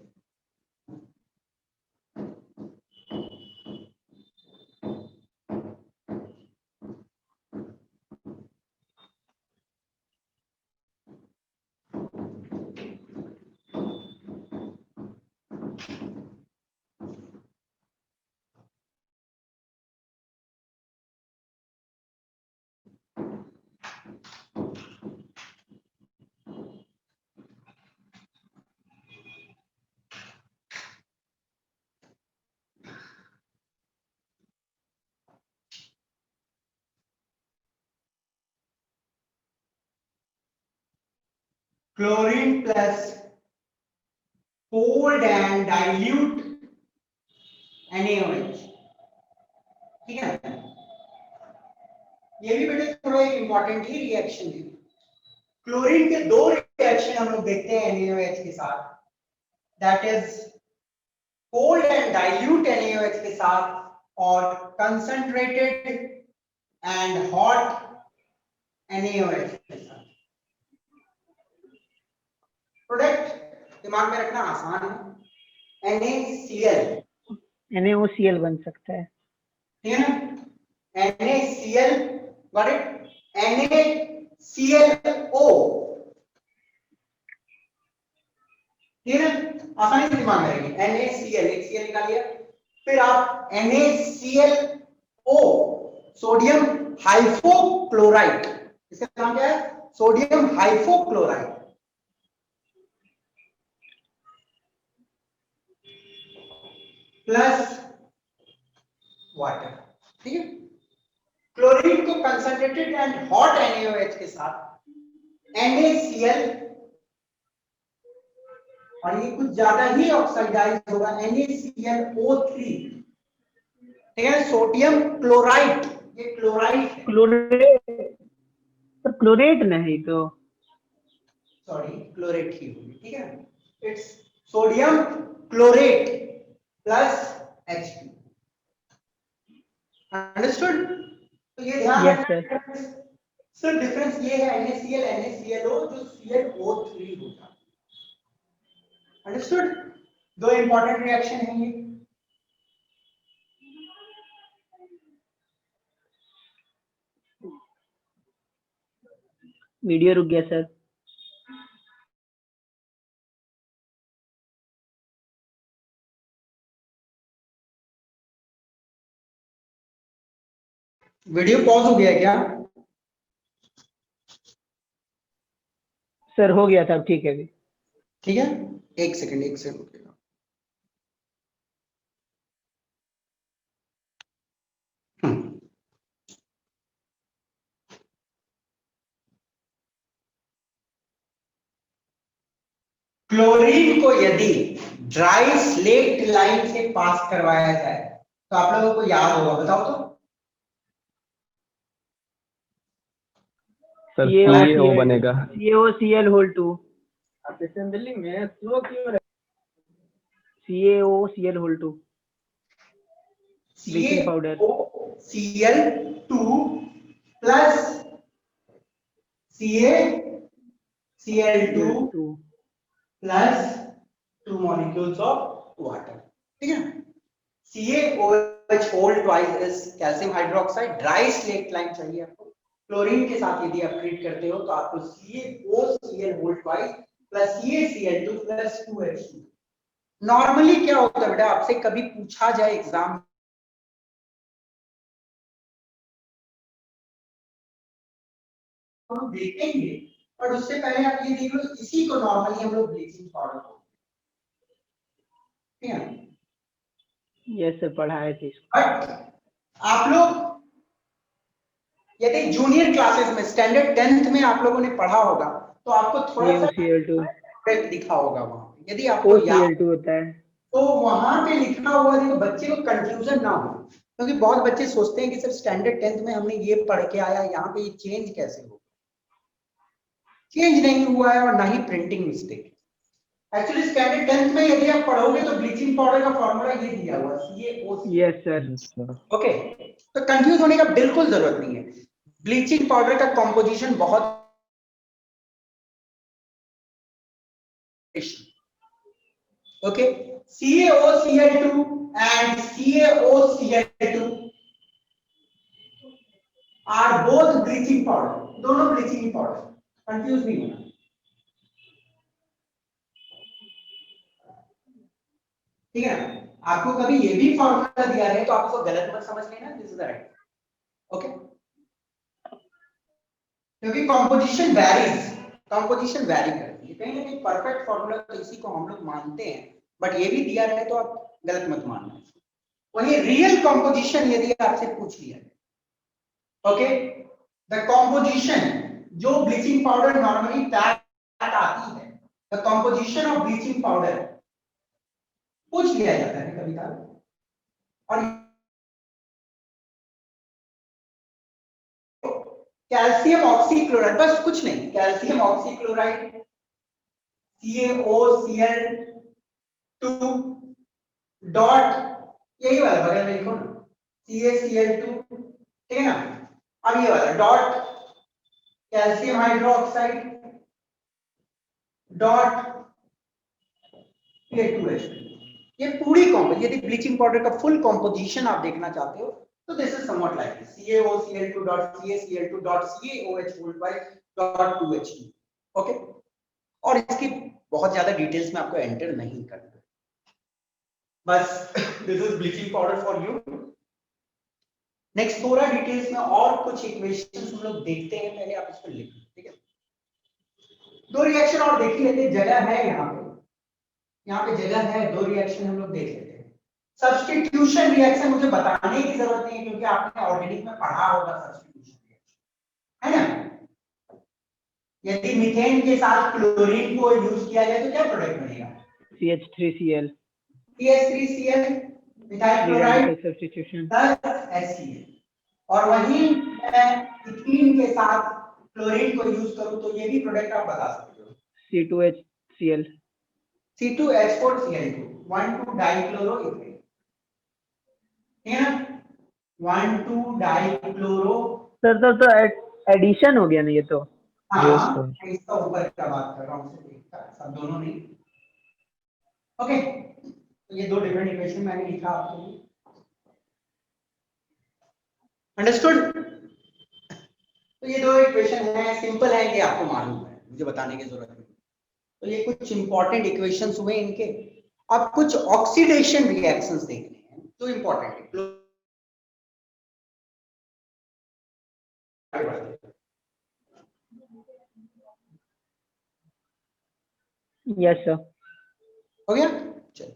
chlorine plus cold and dilute NaOH, ठीक है। ये भी बेटे थोड़ा एक इंपॉर्टेंट ही रिएक्शन है। क्लोरीन के दो रिएक्शन हम लोग देखते हैं NaOH के साथ, that is cold and dilute NaOH के साथ और कंसंट्रेटेड एंड हॉट NaOH के साथ। प्रोडक्ट दिमाग में रखना आसान है, NaCl, NaOCl बन सकता है। ठीक है ना। NaCl, got it? NaClO, ठीक है ना, आसानी से दिमाग में रहेगी। NaCl, एक Cl निकाल लिया, फिर आप NaClO, सोडियम हाइपोक्लोराइड, इसका नाम क्या है? सोडियम हाइपोक्लोराइड, प्लस वाटर, ठीक है। क्लोरीन को कंसंट्रेटेड एंड हॉट NaOH के साथ NaCl, और ये कुछ ज्यादा ही ऑक्सीडाइज होगा, NaClO3, ठीक है। सोडियम क्लोराइड, ये क्लोराइड है, क्लोरेट सर, क्लोरेट नहीं तो सॉरी क्लोरेट ही होगी, ठीक है। It's sodium chlorate plus H2, understood? तो ये ध्यान यस रखना सर। सर, डिफरेंस ये है NaCl NaClO जो ClO3 होता है, अंडरस्टूड? दो इंपॉर्टेंट रिएक्शन है ये। वीडियो रुक गया सर। वीडियो पॉज हो गया क्या? सर हो गया था, ठीक है अभी। ठीक है, एक सेकंड रुकिएगा। क्लोरीन को यदि ड्राई स्लेट लाइन से पास करवाया जाए तो आप लोगों को याद होगा, बताओ तो। सर CaO CaO बनेगा। CaOCl होल 2 असेंबली में स्लो क्यों CaOCl whole 2 bleaching powder CaCl2 plus CaCl2 2 plus 2 molecules of water, ठीक है ना। CaOH whole twice is calcium hydroxide, dry slaked lime चाहिए आपको। क्लोरीन के साथ यदि आप ट्रीट करते हो तो आपको CaOCl whole twice plus CaCl2 plus 2H2। Normally क्या होता है बेटा, आपसे कभी पूछा जाए एग्जाम हम देखेंगे, पर उससे पहले आप ये देख लो, इसी को नॉर्मली हम लोग ब्लीचिंग पाउडर बोलते हैं, ठीक है। यस सर, पढ़ाए थे इसको। बट आप लोग यदि जूनियर क्लासेस में स्टैंडर्ड 10th में आप लोगों ने पढ़ा होगा तो आपको थोड़ा सा CaOCl2 लिखा होगा वहां पे, यदि आपको याद OCl2 होता है। तो वहां पे लिखा हुआ देखो, बच्चे को कंफ्यूजन ना हो, क्योंकि बहुत बच्चे सोचते हैं कि सर स्टैंडर्ड 10th में हमने ये पढ़ के आया, यहाँ पे ये चेंज कैसे हो। चेंज नहीं हुआ है और ना ही printing mistake. Actually standard 10th में यदि आप पढ़ोगे तो ब्लीचिंग पाउडर का फॉर्मूला ये दिया हुआ है, CaOCl। Yes sir. Yes, sir. Okay, तो कंफ्यूज होने का बिल्कुल जरूरत नहीं है। ब्लीचिंग पाउडर का कॉम्पोजिशन बहुत okay, CaOCl2 and CaOCl2 are both bleaching powder, दोनों ब्लीचिंग पाउडर, कंफ्यूज नहीं होना। ठीक है ना, आपको कभी ये भी फॉर्मूला दिया है तो आप इसको गलत मत समझ लेना, this is the right. Okay, क्योंकि कंपोजिशन वैरी करती है, कहीं ना कहीं परफेक्ट फॉर्मूला तो इसी को हम लोग मानते हैं, बट ये भी दिया रहे तो आप गलत मत मानना। वही रियल कंपोजिशन यदि आपसे पूछ लिया है, ओके, द कंपोजिशन जो ब्लीचिंग पाउडर नॉर्मली टैग आती है, the composition of bleaching powder पूछ लिया जाता है कभी कभी, और कैल्शियम ऑक्सीक्लोराइड, बस कुछ नहीं, कैल्शियम ऑक्सीक्लोराइड CaOCl2 डॉट, यही वाला बगल में लिखो ना, CaCl2, ठीक है ना। अब ये वाला dot calcium hydroxide dot Ca2H2। ये पूरी कॉम्पोजिशन, यदि ब्लीचिंग पाउडर का फुल कॉम्पोजिशन आप देखना चाहते हो तो this is somewhat like this, CaOCl2 dot CaCl2 dot CaOH whole by dot 2H2। Okay, और इसकी बहुत ज्यादा डिटेल्स में आपको एंटर नहीं करना, बस this is bleaching powder for you. Next थोड़ा डिटेल्स में और कुछ इक्वेशंस हम लोग देखते हैं, पहले आप इसको लिख लो, ठीक है। दो रिएक्शन और देख ही लेते, जगह है यहाँ पे जगह है, दो रिएक्शन हम लोग देख लेते हैं। सब्स्टिट्यूशन रिएक्शन मुझे बताने की जरूरत नहीं है क्योंकि आपने ऑर्गेनिक में पढ़ा होगा सब्स्टिट्यूशन रिएक्शन, है ना। यदि मीथेन के साथ क्लोरीन को यूज किया जाए तो क्या प्रोडक्ट बनेगा? CH3Cl CH3Cl methyl chloride substitution plus HCl, और वहीं इथीन के साथ क्लोरीन को यूज करूं तो ये भी प्रोडक्ट आप बता सकते हो, C2HCl C2H4Cl2 1,2 डाइक्लोरोइथेन, ठीक है ना, 1,2 डाइक्लोरो। सर तो एडिशन हो गया ना ये तो। Yes, हाँ, sir. इसका ऊपर का बात कर रहा हूँ, सब दोनों नहीं। ओके, तो ये दो डिफरेंट इक्वेशन मैंने लिखा आपके लिए, अंडरस्टूड। तो ये दो इक्वेशन है, सिंपल है, ये आपको मालूम है, मुझे बताने की जरूरत नहीं। तो ये कुछ इंपॉर्टेंट इक्वेशंस हुए इनके। अब कुछ ऑक्सीडेशन रिएक्शंस देखने हैं जो इंपॉर्टेंट है। Yes sir. हो गया, चलो।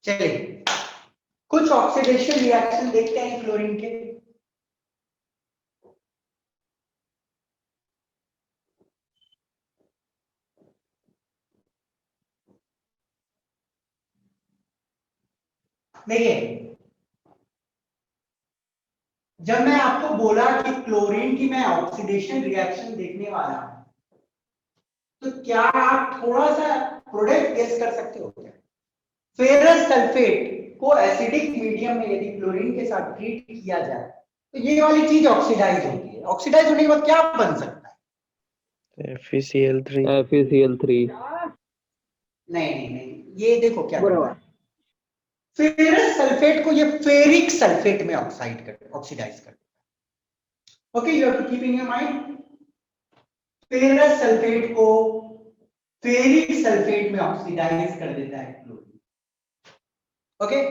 चलिए कुछ ऑक्सीडेशन रिएक्शन देखते हैं क्लोरीन के। देखिए जब मैं आपको बोला कि क्लोरीन की मैं ऑक्सीडेशन रिएक्शन देखने वाला हूं, तो क्या आप थोड़ा सा प्रोडक्ट गेस कर सकते हो क्या? फेरस सल्फेट को एसिडिक मीडियम में यदि क्लोरीन के साथ ट्रीट किया जाए तो ये वाली चीज ऑक्सीडाइज होती है। ऑक्सीडाइज होने के बाद क्या बन सकता है? FeCl3 FeCl3 नहीं, ये देखो क्या फेरस सल्फेट को ये फेरिक सल्फेट में ऑक्सीडाइज कर देता है। Okay, you have to keep in your mind, ferrous sulphate को फेरिक सल्फेट में ऑक्सीडाइज कर देता है क्लोरीन। ओके,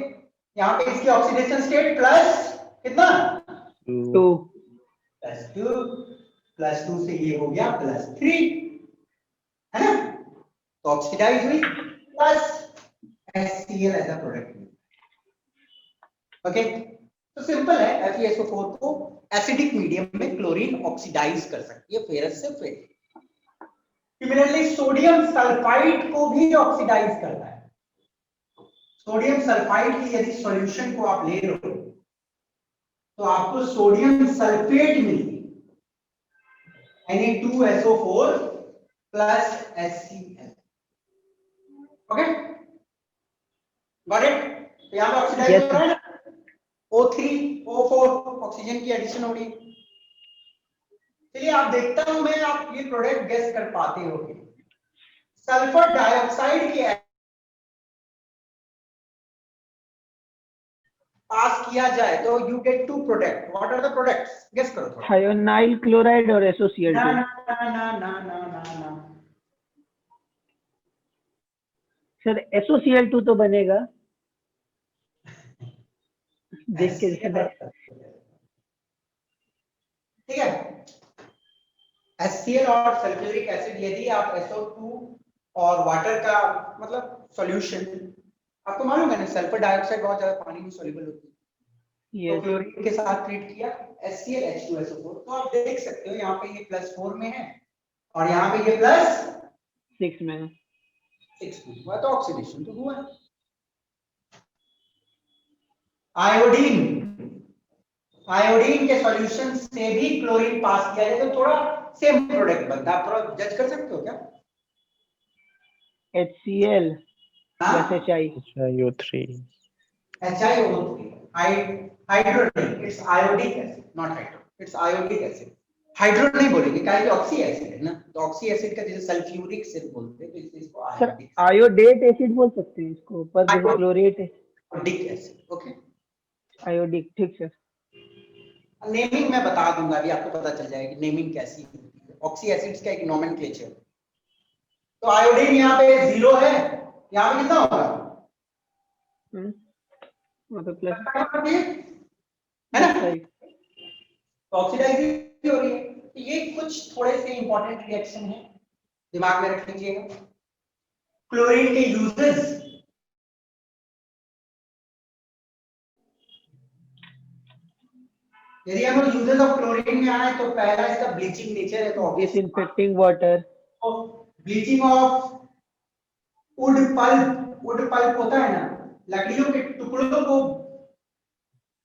यहाँ पे इसकी ऑक्सीडेशन स्टेट प्लस कितना 2 प्लस 2 से ये हो गया +3, है ना? तो ऑक्सीडाइज हुई plus HCl as a product. Okay, तो सिंपल है, FeSO4 को एसिडिक मीडियम में क्लोरीन ऑक्सीडाइज कर सकती है फेरस से फेरिक। सिमिलरली सोडियम सल्फाइड को भी ऑक्सीडाइज करता है। सोडियम सल्फाइड की यदि सॉल्यूशन को आप ले रहे हो तो आपको सोडियम सल्फेट मिलती है, Na2SO4 plus HCl। Okay, got it? तो यहां पे ऑक्सीडाइज हो रहा है ना, O3O4 ऑक्सीजन की एडिशन हो रही है। चलिए आप देखता हूं मैं, आप ये प्रोडक्ट गेस कर पाते हो कि सल्फर डाइऑक्साइड की पास किया जाए तो you get 2 product. What are the products? Guess करो थोड़ा। हाइयोनाइल क्लोराइड और ना SOCl2। ना ना ना ना ना ना सर SOCl2 तो बनेगा, देख के ठीक है। HCl और सल्फ्यूरिक एसिड, यदि आप SO2 और वाटर का मतलब सॉल्यूशन, आपको मालूम है ना सल्फर डाइऑक्साइड बहुत ज्यादा पानी में सॉल्युबल होती है, तो क्लोरीन के साथ ट्रीट किया HCl H2SO4, तो आप देख सकते हो यहाँ पे ये +4 में है और यहाँ पे ये +6 में है। 6 में हुआ, तो ऑक्सीडेशन तो हुआ है। आयोडीन के सॉल्यूशन से भी क्लोरीन पास किया जाए तो थोड़ा सेम प्रोडक्ट बनता है। आप थोड़ा जज कर सकते हो क्या? HCl हाँ? Plus HI। HiO3 HiO3 hydro नहीं, it's iodic acid, not hydro, it's iodic acid. Hydro नहीं बोलेंगे क्योंकि ऑक्सी एसिड है ना, तो ऑक्सी एसिड का जैसे सल्फ्यूरिक एसिड बोलते हैं, तो इसको सर आयोडिक आयोडेट एसिड बोल सकते हैं इसको, पर जैसे क्लोरेट है एसिड। Okay, iodic. ठीक सर। नेमिंग मैं बता दूंगा, अभी आपको पता चल जाएगी नेमिंग कैसी होती है ऑक्सी एसिड्स का एक नोमेनक्लेचर। तो आयोडीन यहाँ पे 0 है, यहाँ पे कितना होगा? वहाँ पे प्लस है ना, तो ऑक्सीडाइज हो रही है। तो ये कुछ थोड़े से इंपॉर्टेंट रिएक्शन है, दिमाग में रख लीजिएगा। क्लोरीन के यूजेस, यदि हम लोग यूजेस ऑफ क्लोरीन में आए तो पहला इसका ब्लीचिंग नेचर है, तो disinfecting water, bleaching of wood pulp होता है ना, लकड़ियों के टुकड़ों को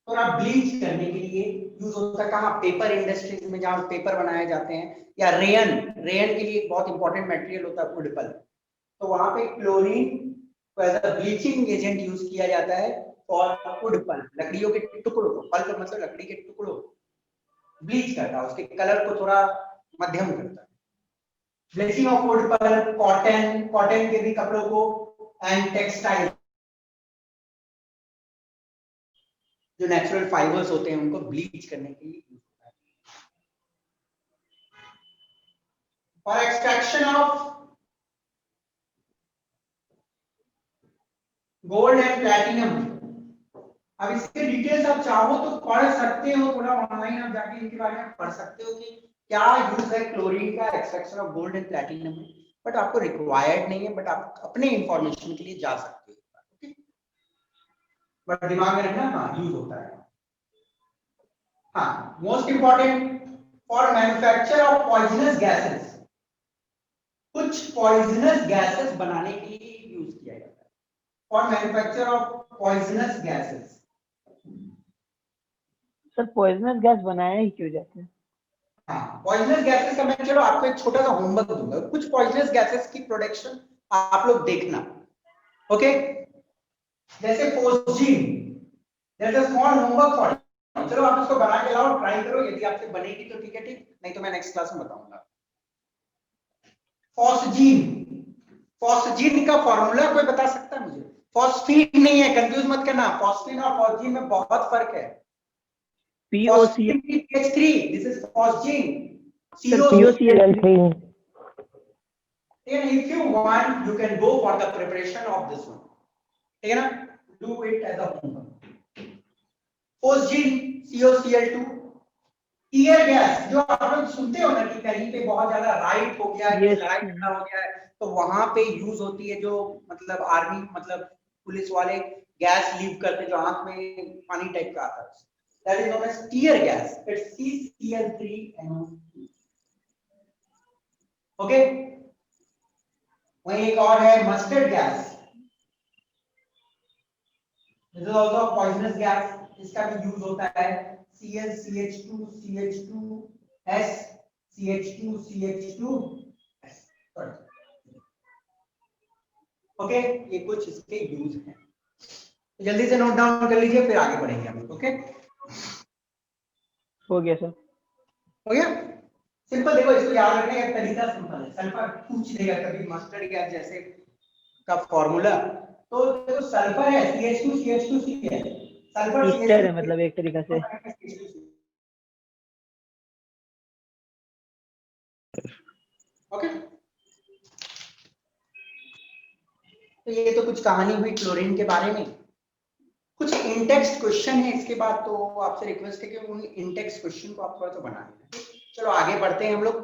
थोड़ा ब्लीच करने के लिए यूज होता है। कहाँ? पेपर इंडस्ट्रीज में, जहाँ पेपर बनाए जाते हैं, या रेयन के लिए बहुत इंपॉर्टेंट मटेरियल होता है वुड पल्प, तो वहां पे क्लोरीन को as a bleaching agent use किया जाता है और वुड पल्प, लकड़ियों के टुकड़ों को, पल्प मतलब लकड़ी के टुकड़ों, ब्लीच करता है, उसके कलर को थोड़ा मध्यम करता है। Bleaching of wood pulp, cotton के भी कपड़ों को, एंड टेक्सटाइल, जो नेचुरल फाइबर्स होते हैं उनको ब्लीच करने के लिए यूज होता है। For extraction of gold and platinum, अब इसके डिटेल्स आप चाहो तो पढ़ सकते हो, थोड़ा ऑनलाइन आप जाके इनके बारे में पढ़ सकते हो कि क्या यूज है क्लोरीन का extraction of gold and platinum में, बट आपको रिक्वायर्ड नहीं है, बट आप अपने इंफॉर्मेशन के लिए जा सकते हो। बट दिमाग में रखना, हाँ यूज होता है। हाँ, most important for manufacture of poisonous gases, कुछ पॉइजनस गैसेस बनाने के लिए यूज किया जाता है। For manufacture of poisonous gases. Sir poisonous gas बनाया ही क्यों जाता है? हाँ, पॉइजनस गैसेस का मैं चलो आपको एक छोटा सा होमवर्क दूंगा, कुछ पॉइजनस गैसेस की प्रोडक्शन आप लोग देखना, ओके? जैसे फोस्जीन, जैसे स्मॉल होमवर्क फॉर, चलो आप इसको बना के लाओ, ट्राई करो, यदि आपसे बनेगी तो ठीक है, ठीक, नहीं तो मैं नेक्स्ट क्लास में बताऊंगा। फॉस्जीन, फॉस्जीन का फॉर्मूला कोई बता सकता है मुझे? फॉस्फीन नहीं है, कंफ्यूज मत करना, फॉस्फीन और फॉस्जीन में बहुत फर्क है। POCl, POCl, this is phosgene. sir, COCl. POCl3. And if you want, you can go for the preparation of this one. ठीक है ना? Do it as a homework. Phosgene, COCl2. Tear gas, जो आप लोग सुनते हो ना कि कहीं पे बहुत ज्यादा राइट हो गया है, Yes. लड़ाई झगड़ा हो गया है, तो वहां पे यूज होती है, जो मतलब आर्मी मतलब पुलिस वाले गैस लीव करते हैं, जो आंख में पानी टाइप का आता है, that is known as tear gas. It's CCl3NO2. Okay? वहीं एक और है mustard gas. This is also a poisonous gas. इसका भी यूज होता है Cl CH2 CH2 S CH2 CH2 S. Okay, ये कुछ इसके यूज हैं, जल्दी से नोट डाउन कर लीजिए, फिर आगे बढ़ेंगे हम. ओके, हो गया सर। हो गया? सिंपल, देखो इसको याद रखने का तरीका सिंपल है, सल्फर पूछ देगा कभी मस्टर्ड गैस जैसे का फॉर्मूला, तो देखो सल्फर है CH2 CH2 है, सल्फर ईस्टर है मतलब एक तरीका से। ओके, तो ये तो कुछ कहानी हुई क्लोरीन के बारे में। कुछ इंटेक्स्ट क्वेश्चन है इसके बाद, तो आपसे रिक्वेस्ट है कि उन इंटेक्स्ट क्वेश्चन को आप थोड़ा सा बना लें। चलो आगे बढ़ते हैं हम लोग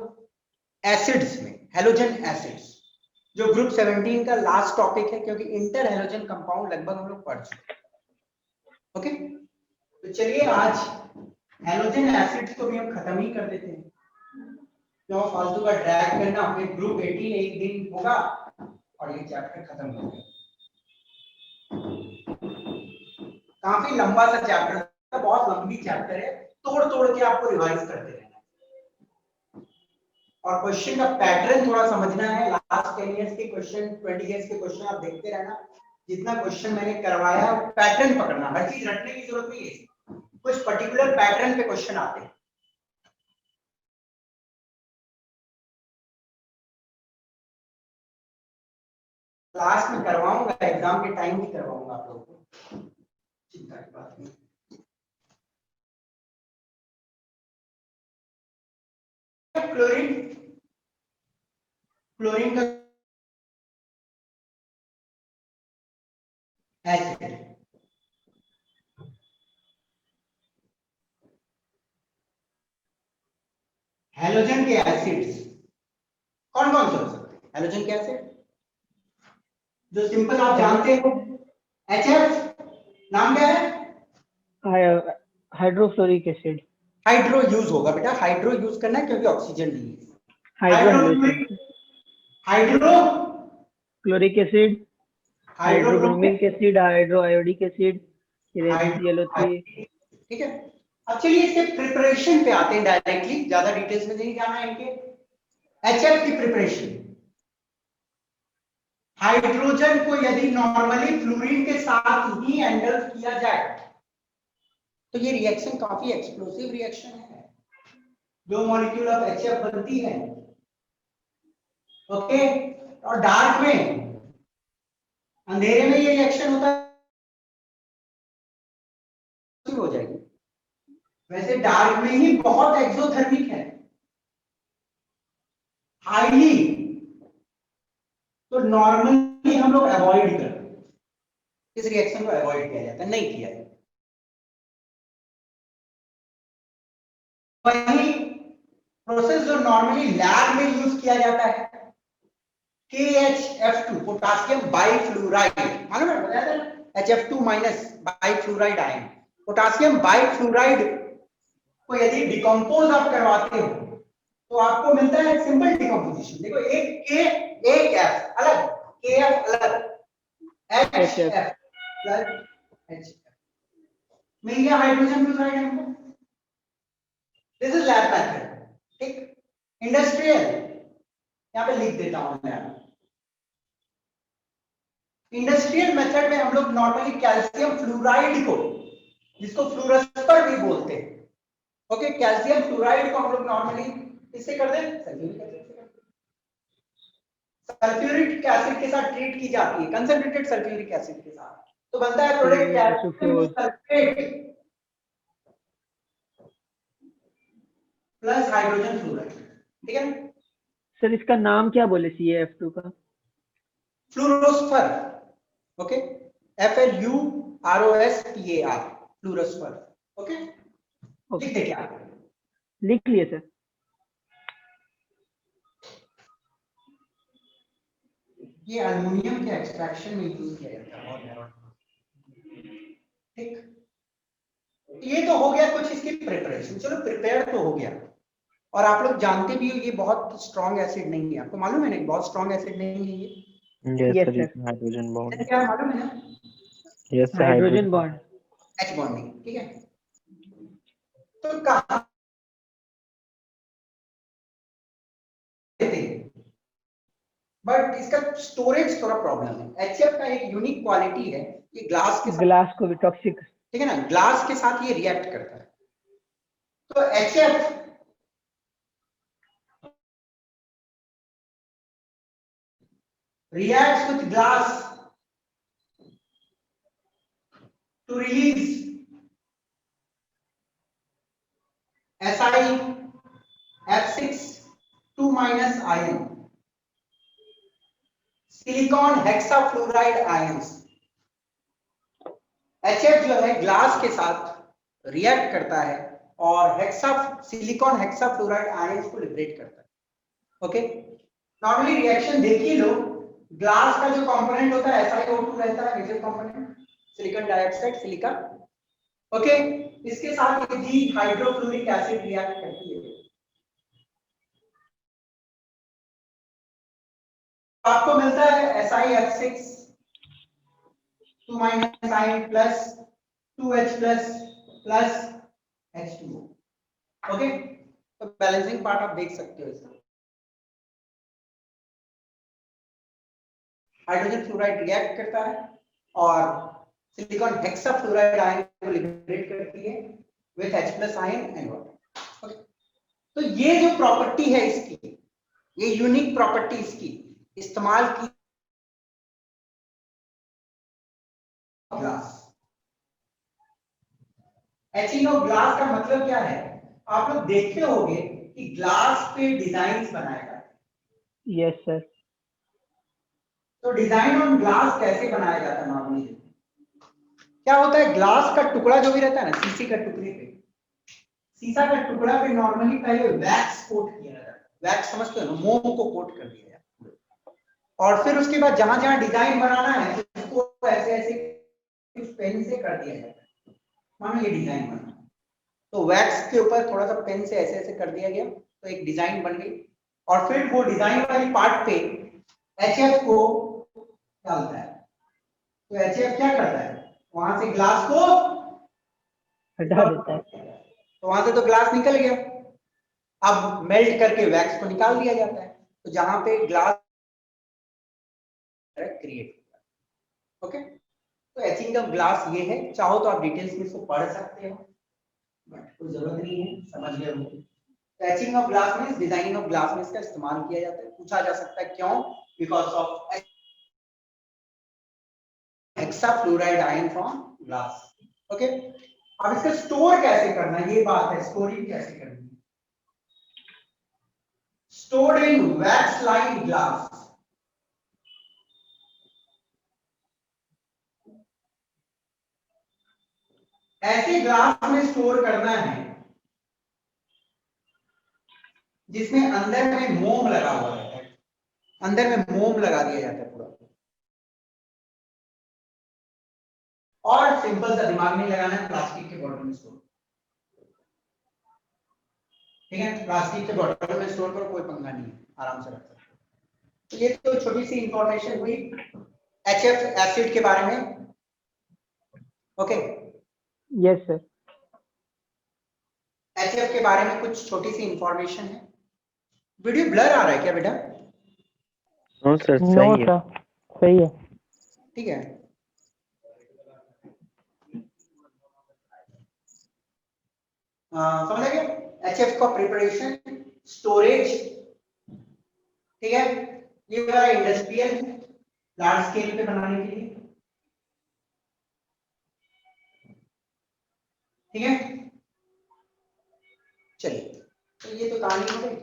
एसिड्स में, हेलोजन एसिड्स, जो ग्रुप 17 का लास्ट टॉपिक है, क्योंकि इंटर हेलोजन कंपाउंड लगभग हम लोग पढ़ चुके हैं। ओके, तो चलिए आज हेलोजन एसिड्स को भी हम खत्म ही कर देते हैं, जो फालतू का ड्रैग करना, फिर ग्रुप 18 एक दिन होगा और ये चैप्टर खत्म हो गया। काफी लंबा सा चैप्टर है, बहुत लंबी चैप्टर है, तोड़ तोड़ के आपको रिवाइज करते रहना है, और क्वेश्चन का पैटर्न थोड़ा समझना है। लास्ट 10 इयर्स के क्वेश्चन, 20 इयर्स के क्वेश्चन आप देखते रहना, जितना क्वेश्चन मैंने करवाया पैटर्न पकड़ना, हर चीज रटने की जरूरत नहीं है, कुछ पर्टिकुलर पैटर्न पे क्वेश्चन आते हैं। क्लास में करवाऊंगा, एग्जाम के टाइम भी करवाऊंगा आप लोगों को, चिंता की बात नहीं। क्लोरीन, क्लोरीन का एसिड, हेलोजन के एसिड्स कौन कौन से हो सकते हैं? हेलोजन के एसिड जो सिंपल आप जानते हो, HF नाम क्या है? Hydrofluoric acid. हाइड्रो यूज होगा बेटा, हाइड्रो यूज करना है क्योंकि ऑक्सीजन नहीं है। Hydrochloric, hydrochloric acid, hydrobromic acid, hydroiodic acid, ClO3। ठीक है, अब चलिए इसके प्रिपरेशन पे आते हैं डायरेक्टली, ज्यादा डिटेल्स में नहीं जाना है इनके। HF की प्रिपरेशन, हाइड्रोजन को यदि नॉर्मली फ्लोरीन के साथ ही हैंडल किया जाए तो ये रिएक्शन काफी एक्सप्लोसिव रिएक्शन है, दो मॉलिक्यूल ऑफ HF बनती है। ओके, और डार्क में, अंधेरे में ये रिएक्शन होता हो जाएगी। वैसे डार्क में ही बहुत एक्सोथर्मिक है, हाईली, तो नॉर्मली हम लोग अवॉइड करते हैं, इस रिएक्शन को अवॉइड किया जाता है, नहीं किया जाता। वही प्रोसेस जो नॉर्मली लैब में यूज किया जाता है, KHF2 पोटासियम बाइफ्लोराइड, मालूम है, बताया था ना, HF2 माइनस बाइफ्लोराइड आयन। पोटासियम बाइफ्लोराइड को यदि डिकम्पोज आप करवाते हो तो आपको मिलता है सिंपल डिकम्पोजिशन। देखो एक K एक F अलग, KF अलग, HF प्लस HF मिल गया हाइड्रोजन फ्लोराइड हमको। दिस इज लैब मेथड, ठीक। इंडस्ट्रियल यहाँ पे लिख देता हूं मैं। इंडस्ट्रियल मेथड में हम लोग नॉर्मली कैल्शियम फ्लोराइड को, जिसको फ्लोरस्पर भी बोलते हैं, ओके, कैल्शियम फ्लोराइड को हम लोग नॉर्मली इससे कर दें, सल्फ्यूरिक एसिड के साथ ट्रीट की जाती है, कंसंट्रेटेड सल्फ्यूरिक एसिड के साथ, तो बनता है product calcium sulphate plus hydrogen fluoride, ठीक है। सर इसका नाम क्या बोले CaF2 का? Fluorspar, okay, FLUROSPAR, fluorspar, okay. लिख दे क्या? लिख लिए सर। ये एल्युमिनियम के एक्सट्रैक्शन में यूज किया जाता है, ठीक। ये तो हो गया कुछ इसकी प्रिपरेशन, चलो प्रिपेयर तो हो गया। और आप लोग जानते भी हो ये बहुत स्ट्रॉन्ग एसिड नहीं है, आपको मालूम है ना, बहुत स्ट्रॉन्ग एसिड नहीं है ये। Yes, Yes, sir. sir. Hydrogen bond. क्या मालूम है ना, Yes, sir. Hydrogen bond. H bonding, ठीक है। तो कहा बट इसका स्टोरेज थोड़ा प्रॉब्लम है। HF का एक यूनिक क्वालिटी है, ये ग्लास के साथ, ग्लास को भी टॉक्सिक। ठीक है ना, ग्लास के साथ ये रिएक्ट करता है। तो HF reacts with glass to release Si F6 2- ion, silicon hexafluoride ions. HF जो है ग्लास के साथ रिएक्ट करता है और सिलिकॉन हेक्साफ्लोराइड आयंस को लिबरेट करता है, ओके। नॉर्मली रिएक्शन देख ही लो, ग्लास का जो कंपोनेंट होता है SiO2 रहता है, major component, silicon dioxide, silica, okay. इसके साथ ये डी हाइड्रोफ्लोरिक एसिड रिएक्ट करती है, आपको मिलता है SiF6 2- ion plus 2H plus H2O, okay. तो बैलेंसिंग पार्ट आप देख सकते हो इसका। हाइड्रोजन फ्लोराइड रिएक्ट करता है और सिलिकॉन हेक्साफ्लोराइड आयन को लिबरेट करती है with H+ ion and water, okay. तो ये जो प्रॉपर्टी है इसकी, ये यूनिक प्रॉपर्टी इसकी इस्तेमाल की ग्लास। एचिंग ऑफ ग्लास का मतलब क्या है, आप लोग देखते होंगे कि ग्लास पे डिजाइन्स बनाए जाते हैं। Yes sir. तो डिजाइन ऑन ग्लास कैसे बनाया जाता है नॉर्मली? क्या होता है, ग्लास का टुकड़ा जो भी रहता है ना, शीशे का टुकड़े पे, शीशा का टुकड़ा पे नॉर्मली पहले वैक्स कोट किया जाता है। वैक्स समझते हो ना, मोम को कोट कर दिया जाता है और फिर उसके बाद जहां जहां डिजाइन बनाना है उसको ऐसे ऐसे कुछ पेन से कर दिया जाता है। मानो ये डिजाइन बना तो वैक्स के ऊपर थोड़ा सा पेन से ऐसे ऐसे कर दिया गया तो एक डिजाइन बन गई और फिर वो डिजाइन वाली पार्ट पे HF को डालता है। तो HF क्या करता है, वहां से ग्लास को हटा देता है। तो वहां से तो ग्लास निकल गया, अब मेल्ट करके वैक्स को निकाल दिया जाता है, तो जहां पे ग्लास क्रिएट होता है, ओके। तो एचिंग ऑफ ग्लास ये है, चाहो तो आप डिटेल्स में इसको पढ़ सकते हो बट कोई जरूरत नहीं है, समझ गए हो। तो एचिंग ऑफ ग्लास में, डिजाइनिंग ऑफ ग्लास में इसका इस्तेमाल किया जाता है। पूछा जा सकता है क्यों, because of hexafluoride ion from glass, okay. अब इसका स्टोर कैसे करना है, ये बात है, स्टोरिंग कैसे करनी है। Stored in wax lined glass, ऐसे ग्लास में स्टोर करना है जिसमें अंदर में मोम लगा हुआ रहता है, अंदर में मोम लगा दिया जाता है पूरा, सिंपल सा, दिमाग नहीं लगाना है, प्लास्टिक के बॉटल में स्टोर, ठीक है, प्लास्टिक के बॉटल में स्टोर करो, कोई पंगा नहीं है, आराम से रख सकते हो। तो ये तो छोटी सी इंफॉर्मेशन हुई HF एसिड के बारे में। Okay, yes sir. HF के बारे में कुछ छोटी सी इंफॉर्मेशन है। वीडियो ब्लर आ रहा है क्या बेटा? नो सर, नो सही है। सर, सही है। ठीक है, समझ गए? HF का प्रिपरेशन, स्टोरेज, ठीक है, ये वाला इंडस्ट्रियल है, लार्ज स्केल पे बनाने के लिए, ठीक है। चलिए, तो ये तो कहानी हो गई।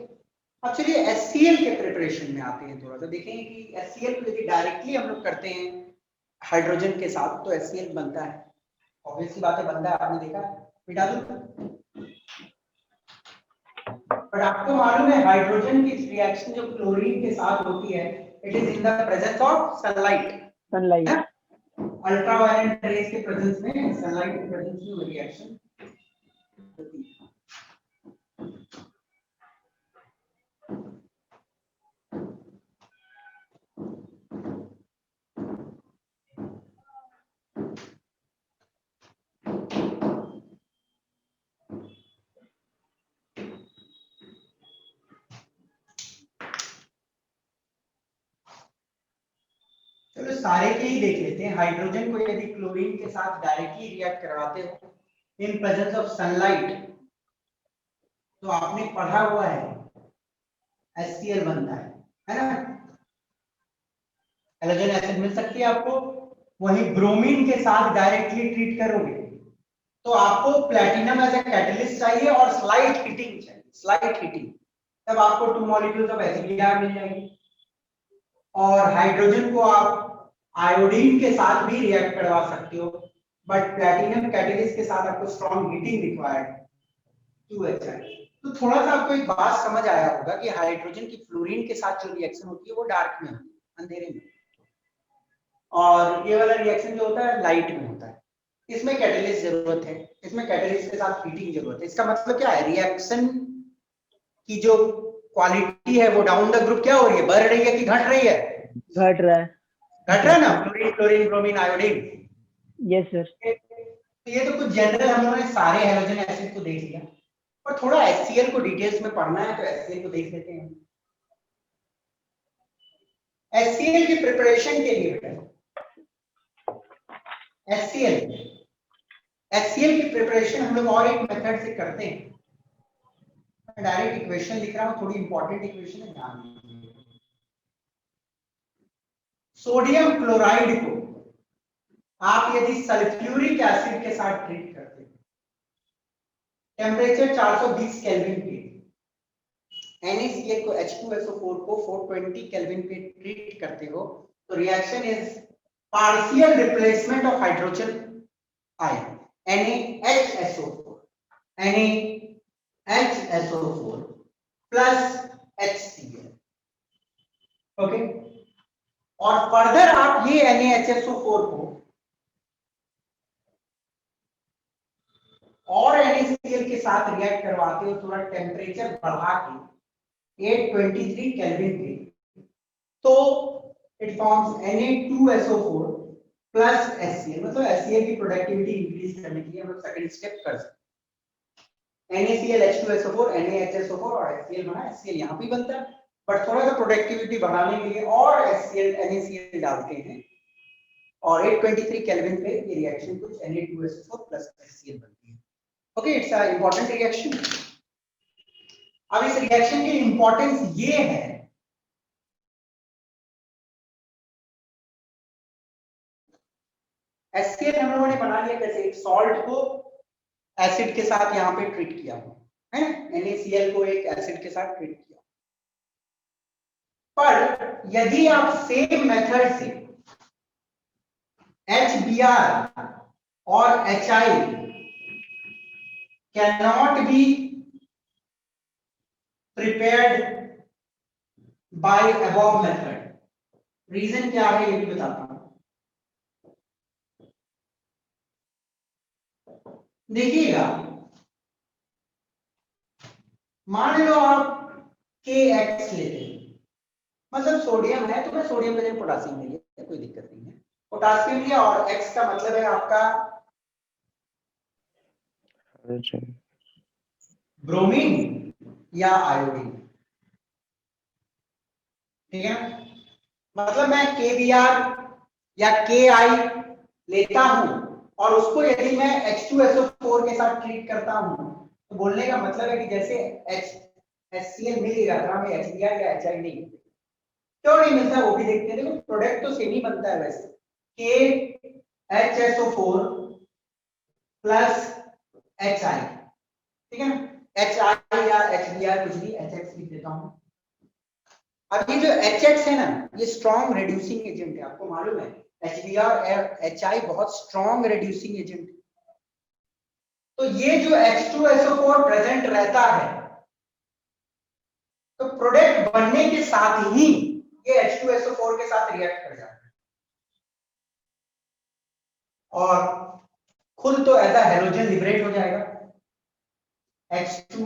अब चलिए HCl के प्रिपरेशन में आते हैं, थोड़ा सा देखेंगे कि HCl को यदि डायरेक्टली हम लोग करते हैं हाइड्रोजन के साथ तो HCl बनता है, ऑब्वियसली बात है, बनता है, आपने देखा, मिटा दो। बट आपको मालूम है हाइड्रोजन की रिएक्शन जो क्लोरीन के साथ होती है, it is in the presence of sunlight, sunlight. Ultraviolet rays के प्रेजेंस में, सनलाइट के प्रेजेंस में रिएक्शन होती है। चलो सारे के ही देख लेते हैं। हाइड्रोजन को यदि क्लोरीन के साथ डायरेक्टली रिएक्ट करवाते हो इन प्रेजेंस ऑफ सनलाइट, तो आपने पढ़ा हुआ है HCl बनता है ना, हैलोजन एसिड मिल सकती है आपको। वही ब्रोमीन के साथ डायरेक्टली ट्रीट करोगे तो आपको प्लैटिनम एज ए कैटलिस्ट चाहिए और स्लाइट हीटिंग चाहिए, स्लाइट हीटिंग, तब आपको 2 मॉलिक्यूल्स ऑफ HBr मिल जाएगी। और हाइड्रोजन को आप आयोडीन के साथ भी रिएक्ट करवा सकते हो, बट प्लैटिनम कैटलिस्ट के साथ आपको स्ट्रॉन्ग हीटिंग रिक्वायर्ड 2HI। तो थोड़ा सा आपको एक बात समझ आया होगा कि हाइड्रोजन की फ्लोरीन के साथ जो रिएक्शन होती है वो डार्क में होती है, अंधेरे में, और ये वाला रिएक्शन जो होता है लाइट में होता है। इसमें कैटलिस्ट जरूरत है, इसमें कैटलिस्ट के साथ हीटिंग जरूरत है। इसका मतलब क्या है, रिएक्शन की जो क्वालिटी है वो डाउन द ग्रुप क्या हो रही है, बढ़ रही है कि घट रही है? घट रहा है। घट रहा है ना, fluorine chlorine bromine iodine. Yes sir. तो ये तो कुछ जनरल हम लोगों ने सारे हैलोजन एसिड को देख लिया, और थोड़ा HCl को डिटेल्स में पढ़ना है तो HCl को देख लेते हैं। HCl की प्रिपरेशन के लिए बेटा, HCl की प्रिपरेशन हम लोग और एक मेथड से करते हैं। मैं डायरेक्ट इक्वेशन लिख रहा हूं, थोड़ी इंपॉर्टेंट इक्वेशन है, ध्यान दीजिए। सोडियम क्लोराइड को आप यदि सल्फ्यूरिक एसिड के साथ ट्रीट करते हैं, टेम्परेचर 420 केल्विन पे, NaCl को H2SO4 को 420 केल्विन पे ट्रीट करते हो, तो reaction is partial replacement of hydrogen ion, NaHSO4 plus HCl। Okay, और फर्दर आप ये NaHSO4 को और NaCl के साथ रिएक्ट करवाते हो, थोड़ा टेम्परेचर बढ़ा के 823 केल्विन पे, तो it forms Na2SO4 plus HCl। मतलब HCl की प्रोडक्टिविटी इंक्रीज करने के लिए हम लोग सेकंड स्टेप कर सकते हैं। NaCl H2SO4 NaHSO4 और HCl बना, HCl यहाँ भी बनता है, बट थोड़ा सा प्रोडक्टिविटी बढ़ाने के लिए और HCl NaCl डालते हैं, और 823 केल्विन पे ये रिएक्शन कुछ Na2SO4 प्लस HCl बनती है। Okay, it's a important reaction. अब इस रिएक्शन की इंपॉर्टेंस ये है, HCl हम लोगों ने बना लिया कैसे, एक सॉल्ट को एसिड के साथ यहाँ पे ट्रीट किया है, NaCl को एक एसिड के साथ ट्रीट किया। पर यदि आप सेम मेथड से HBr और HI cannot be prepared by above method, reason क्या है ये भी बताता हूं। देखिएगा, मान लो आप KX लेते हैं, मतलब सोडियम है तो मैं सोडियम के जगह पोटासियम ले लिया, कोई दिक्कत नहीं है, पोटासियम लिया और X का मतलब है आपका हाइड्रोजन। ब्रोमीन या आयोडीन, ठीक है। मतलब मैं KBr या KI लेता हूं और उसको यदि मैं H2SO4 के साथ ट्रीट करता हूं तो बोलने का मतलब है कि जैसे HCl मिल रहा था, हमें HBr या HI नहीं मिलता। क्यों नहीं मिलता वो भी देखते हैं। देखो प्रोडक्ट तो सेम ही बनता है वैसे, KHSO4 प्लस HI, ठीक है ना। HI या HBr कुछ भी, HX लिख देता हूं। अब ये जो HX है ना, ये स्ट्रॉन्ग रिड्यूसिंग एजेंट है, आपको मालूम है HBr और HI बहुत स्ट्रॉन्ग रिड्यूसिंग एजेंट है। तो ये जो H2SO4 प्रेजेंट रहता है तो प्रोडक्ट बनने के साथ ही ये H2SO4 के साथ रिएक्ट कर जाता है और खुद तो ऐसा हैलोजन लिबरेट हो जाएगा H2,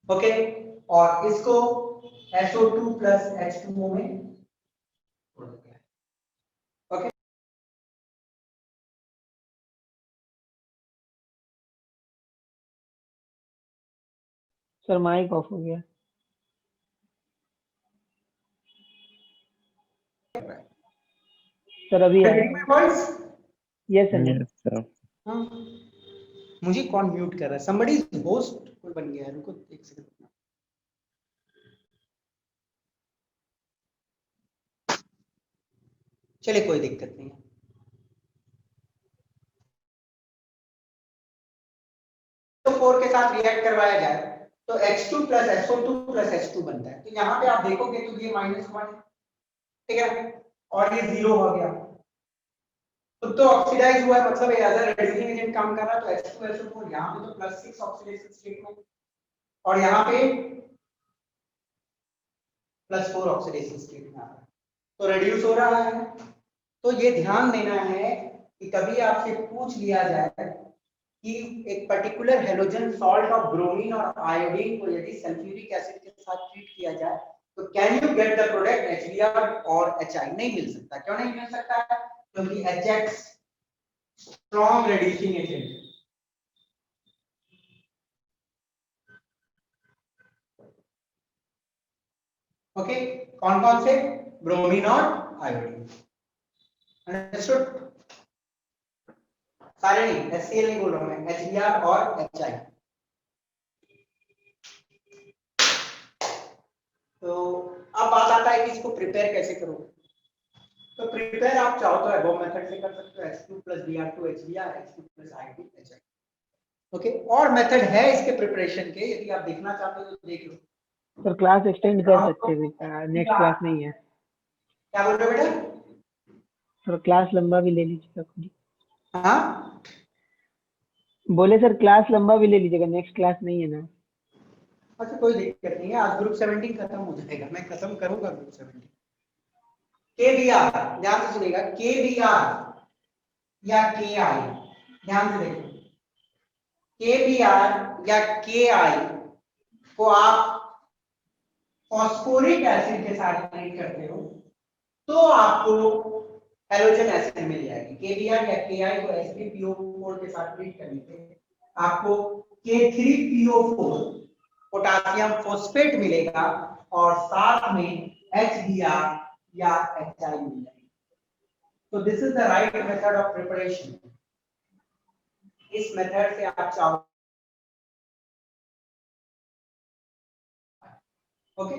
ओके, और इसको SO2 प्लस H2O में तोड़ दिया, ओके। सर माइक ऑफ हो गया। सर अभी आया। Yes sir. Yes sir. हाँ, मुझे कौन म्यूट कर रहा है? somebody is host कोई बन गया है, रुको एक सेकंड। चलिए कोई दिक्कत नहीं है। तो 4 के साथ रिएक्ट करवाया जाए तो H2 plus SO2 plus H2 बनता है। तो यहाँ पे आप देखोगे तो ये -1 है, ठीक है, और ये 0 हो गया तो ऑक्सीडाइज हुआ है, मतलब एज अ रिड्यूसिंग एजेंट काम कर रहा है। तो H2SO4 यहाँ पे तो +6 ऑक्सीडेशन स्टेट में और यहाँ पे +4 ऑक्सीडेशन स्टेट में आ रहा है, तो रिड्यूस हो रहा है। तो ये ध्यान देना है कि कभी आपसे पूछ लिया जाए कि एक particular halogen salt of bromine और आयोडीन को यदि सल्फ्यूरिक एसिड के साथ ट्रीट किया जाए तो can you get the product HBr और HI? नहीं मिल सकता। क्यों नहीं मिल सकता है? क्योंकि HX strong reducing agent, okay. कौन कौन से? ब्रोमीन और आयोडीन, अंडरस्टूड? सारे नहीं, HCl नहीं बोल रहा हूं मैं, HBr और HI। तो अब बात आता है कि इसको प्रिपेयर कैसे करो। तो प्रिपेयर आप चाहो तो एबव मेथड से कर सकते हो, H2 + Br2 HBr, H2 + I2 HI, okay. और मेथड है इसके प्रिपरेशन के, यदि आप देखना चाहते हो तो देख लो। सर क्लास एक्सटेंड कर सकते हैं, नेक्स्ट क्लास नहीं है। क्या बोल रहे हो बेटा? सर क्लास लंबा भी ले लीजिएगा खुद ही। हाँ, बोले सर क्लास लंबा भी ले लीजिएगा, नेक्स्ट क्लास नहीं है ना। अच्छा कोई दिक्कत नहीं है, आज ग्रुप 17 खत्म हो जाएगा, मैं खत्म करूंगा ग्रुप 17। KBr, ध्यान से सुनिएगा, KBr या KI, ध्यान से देखो, KBr या KI को आप फॉस्फोरिक एसिड के साथ ट्रीट करते हो तो आपको हैलोजन एसिड मिल जाएगी। KBr या KI को H3PO4 के साथ ट्रीट करने पे आपको K3PO4 पोटासियम फॉस्फेट मिलेगा और साथ में HBr या HI मिल जाएगी। तो this is the right method of preparation. इस मेथड से आप चाहो, ओके,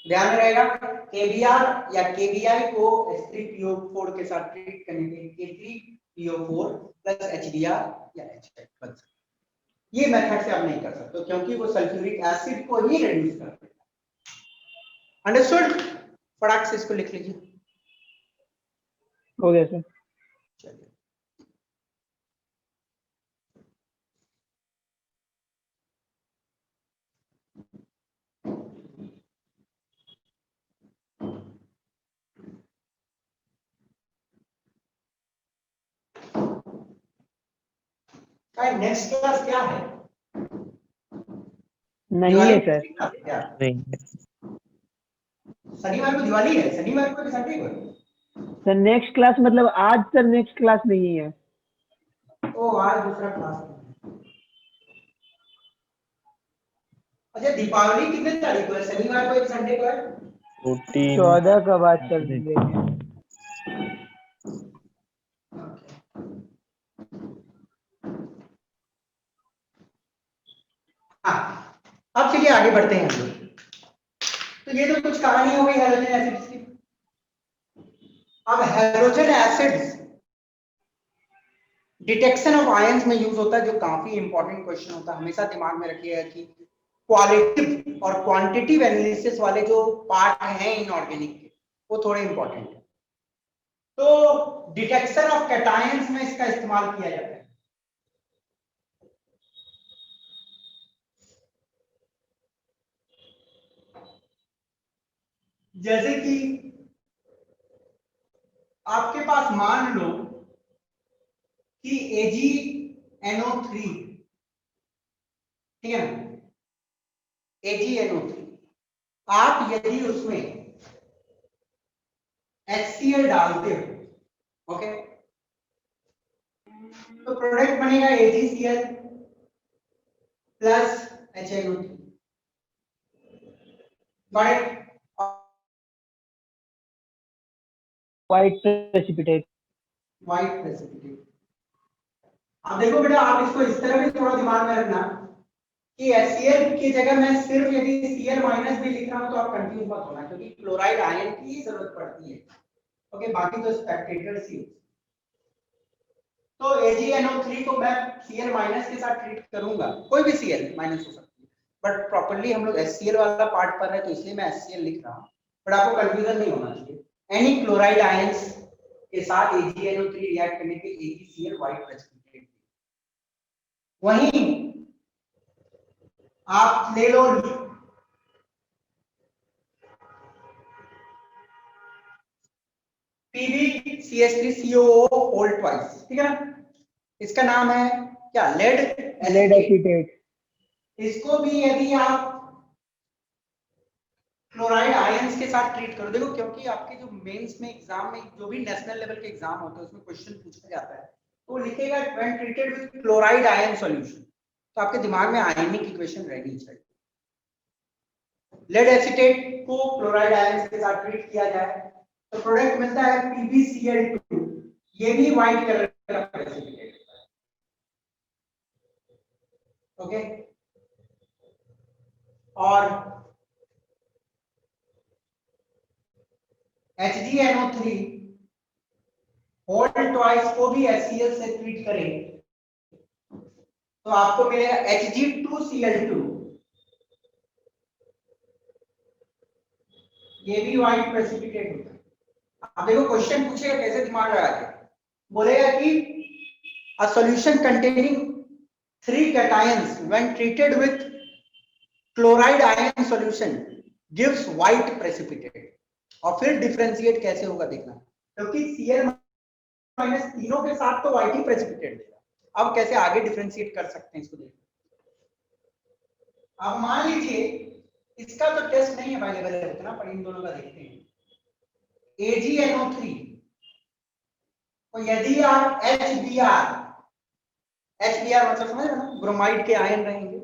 ध्यान में रहेगा। KBr या KBI को H3PO4 के साथ ट्रीट करने पे K3PO4 प्लस HBr या HI बन सकता है। ये मेथड से आप नहीं कर सकते क्योंकि वो सल्फ्यूरिक एसिड को ही रिड्यूस करता है। अंडरस्टूड? फटाक से इसको लिख लीजिए। हो गया सर। चलिए, नेक्स्ट क्लास क्या है? नहीं है सर। क्या नहीं शनिवार को दिवाली है? शनिवार को कि संडे को? सर नेक्स्ट क्लास मतलब आज सर नेक्स्ट क्लास नहीं है। ओ आज दूसरा क्लास है। अच्छा दीपावली कितने तारीख को है? शनिवार को या संडे को है? 14 14 का बात चल रही है। हाँ, अब चलिए आगे बढ़ते हैं हम लोग। तो ये तो कुछ कहानी हो गई हैलोजन एसिड्स की। अब halogen acids detection of ions में यूज होता है, जो काफी इंपॉर्टेंट क्वेश्चन होता है। हमेशा दिमाग में रखिएगा कि क्वालिटेटिव और क्वांटिटेटिव एनालिसिस वाले जो पार्ट हैं इनऑर्गेनिक के, वो थोड़े इंपॉर्टेंट है। तो डिटेक्शन ऑफ कैटायंस में इसका इस्तेमाल किया जाता है। जैसे कि आपके पास मान लो कि AgNO3, ठीक है ना, AgNO3, आप यदि उसमें HCl डालते हो, ओके, तो प्रोडक्ट बनेगा AgCl plus HNO3। But white precipitate. White precipitate. अब देखो बेटा, आप इसको इस तरह भी थोड़ा दिमाग में रखना कि HCl की जगह मैं सिर्फ यदि Cl माइनस भी लिख रहा हूं तो आप कंफ्यूज मत होना, क्योंकि क्लोराइड आयन की जरूरत पड़ती है। ओके, बाकी तो स्पेक्टेटर्स ही। तो AgNO3 को मैं Cl माइनस के साथ ट्रीट करूंगा, कोई भी Cl माइनस हो सकती है, बट प्रॉपर्ली हम लोग HCl वाला पार्ट पढ़ रहे हैं तो इसलिए मैं HCl लिख रहा हूं। बट आपको कंफ्यूजन नहीं होना चाहिए। एनी क्लोराइड आयंस के साथ AgNO3 रिएक्ट करने पे AgCl व्हाइट प्रेसिपिटेट। वहीं आप ले लो PbCH3COO होल ट्वाइस, ठीक है ना, इसका नाम है क्या? Lead acetate. इसको भी यदि आप क्लोराइड आयंस के साथ ट्रीट करो, देखो क्योंकि आपके जो मेंस में एग्जाम में जो भी नेशनल लेवल के एग्जाम होते हैं उसमें क्वेश्चन पूछा जाता है, तो लिखेगा when treated with chloride ion solution, तो आपके दिमाग में आयनिक इक्वेशन रहनी चाहिए। लेड एसीटेट को क्लोराइड आयंस के साथ ट्रीट किया जाए तो प्रोडक्ट मिलता है PbCl2, ये भी व्हाइट कलर का प्रेसिपिटेट है। ओके, और HgNO3 होल ट्वाइस को भी HCl से ट्रीट करें तो आपको मिलेगा Hg2Cl2, ये भी व्हाइट प्रेसिपिटेट होता है। अब देखो क्वेश्चन पूछेगा कैसे दिमाग लगा के, बोलेगा कि a solution containing 3 cations when treated with chloride ion solution gives white precipitate, और फिर डिफरेंशिएट कैसे होगा देखना, क्योंकि Cl माइनस तीनों के साथ तो व्हाइट ही प्रेसिपिटेट देगा। अब कैसे आगे डिफरेंशिएट कर सकते हैं इसको देखो। अब मान लीजिए इसका तो टेस्ट नहीं अवेलेबल है उतना, पर इन दोनों का देखते हैं। AgNO3 तो यदि आप HBr मतलब समझ रहे हो ना, ब्रोमाइड के आयन रहेंगे,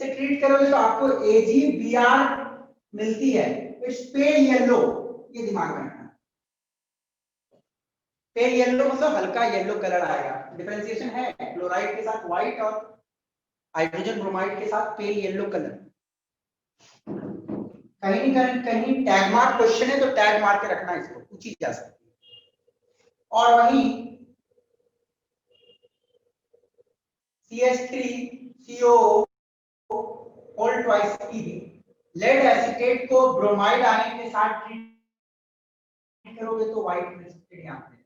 से ट्रीट करोगे तो आपको AgBr मिलती है, इट्स पेल येलो, ये दिमाग में रखना। पेल येलो मतलब हल्का येलो कलर आएगा। डिफरेंशिएशन है क्लोराइड के साथ व्हाइट और हाइड्रोजन ब्रोमाइड के साथ पेल येलो कलर। कहीं कहीं टैग मार्क क्वेश्चन है तो टैग मार के रखना, इसको पूछी जा सकती है। और वहीं CH3COO होल ट्वाइस की लेड एसीटेट को ब्रोमाइड आयन के साथ ट्रीट करोगे तो व्हाइट प्रेसिपिटेट यहां पे।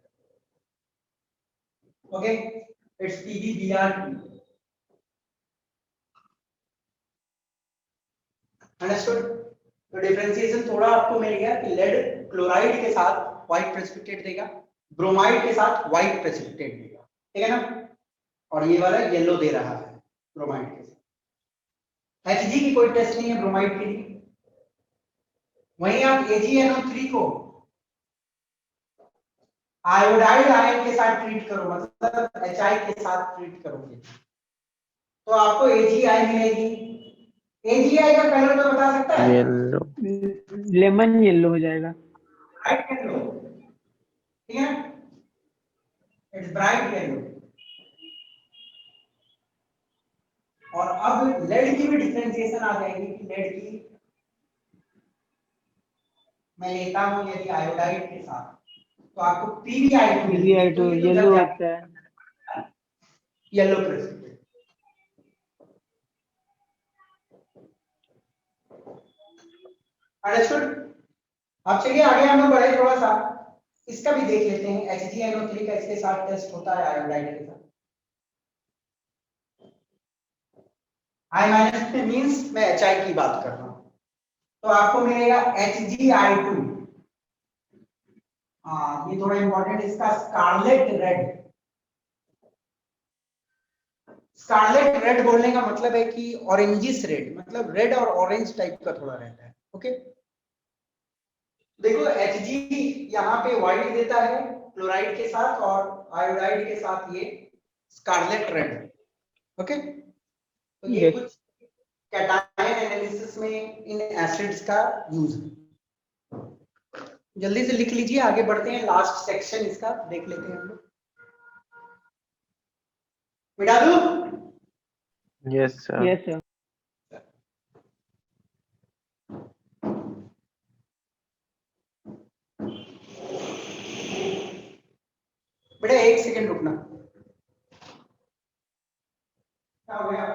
Okay, it's PbBr2। अंडरस्टूड? तो डिफरेंशिएशन थोड़ा आपको मिल गया कि लेड क्लोराइड के साथ व्हाइट प्रेसिपिटेट देगा, ब्रोमाइड के साथ व्हाइट प्रेसिपिटेट देगा, ठीक है ना। और ये वाला येलो दे रहा है ब्रोमाइड के साथ। Hg की कोई टेस्ट नहीं है ब्रोमाइड के लिए। वहीं आप AgNO3 को आयोडाइड आयन के साथ ट्रीट करो, मतलब HI के साथ ट्रीट करोगे तो आपको AgI मिलेगी। AgI का कलर तो बता सकता है? येलो। लेमन येलो हो जाएगा। ब्राइट येलो, ठीक है, इट्स ब्राइट येलो। और अब लेड की भी डिफरेंशिएशन आ जाएगी कि लेड की मैं लेता हूं यदि आयोडाइड के साथ तो आपको PbI2 PbI2 येलो होता है। Yellow precipitate. अंडरस्टूड। अब चलिए आगे हम लोग बढ़े थोड़ा सा, इसका भी देख लेते हैं। HgNO3 का इसके साथ टेस्ट होता है आयोडाइड के साथ। I माइनस में मींस मैं HI की बात कर रहा हूं, तो आपको मिलेगा HgI2। हाँ ये थोड़ा इंपॉर्टेंट, इसका स्कारलेट रेड। स्कारलेट रेड बोलने का मतलब है कि ऑरेंजिस रेड, मतलब रेड और ऑरेंज टाइप का थोड़ा रहता है। ओके, देखो Hg यहाँ पे व्हाइट देता है क्लोराइड के साथ और आयोडाइड के साथ ये स्कारलेट रेड। ओके, तो ये Yes. कुछ कैटायन एनालिसिस में इन एसिड्स का यूज है। जल्दी से लिख लीजिए, आगे बढ़ते हैं। लास्ट सेक्शन इसका देख लेते हैं हम लोग। मिटा दूं? Yes sir. Yes sir. बेटा एक सेकंड रुकना। क्या हो गया?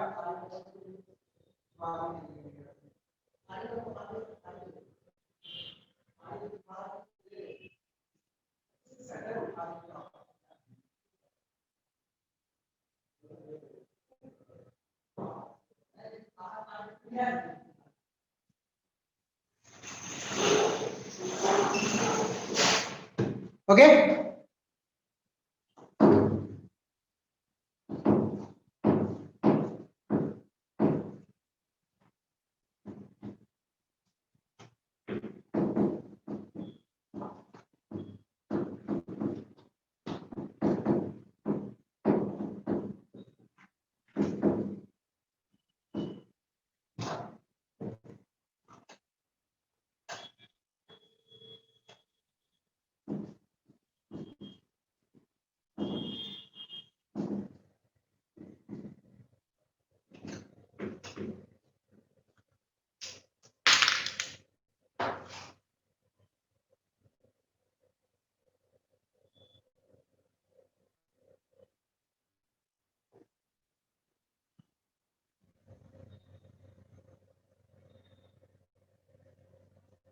Okay,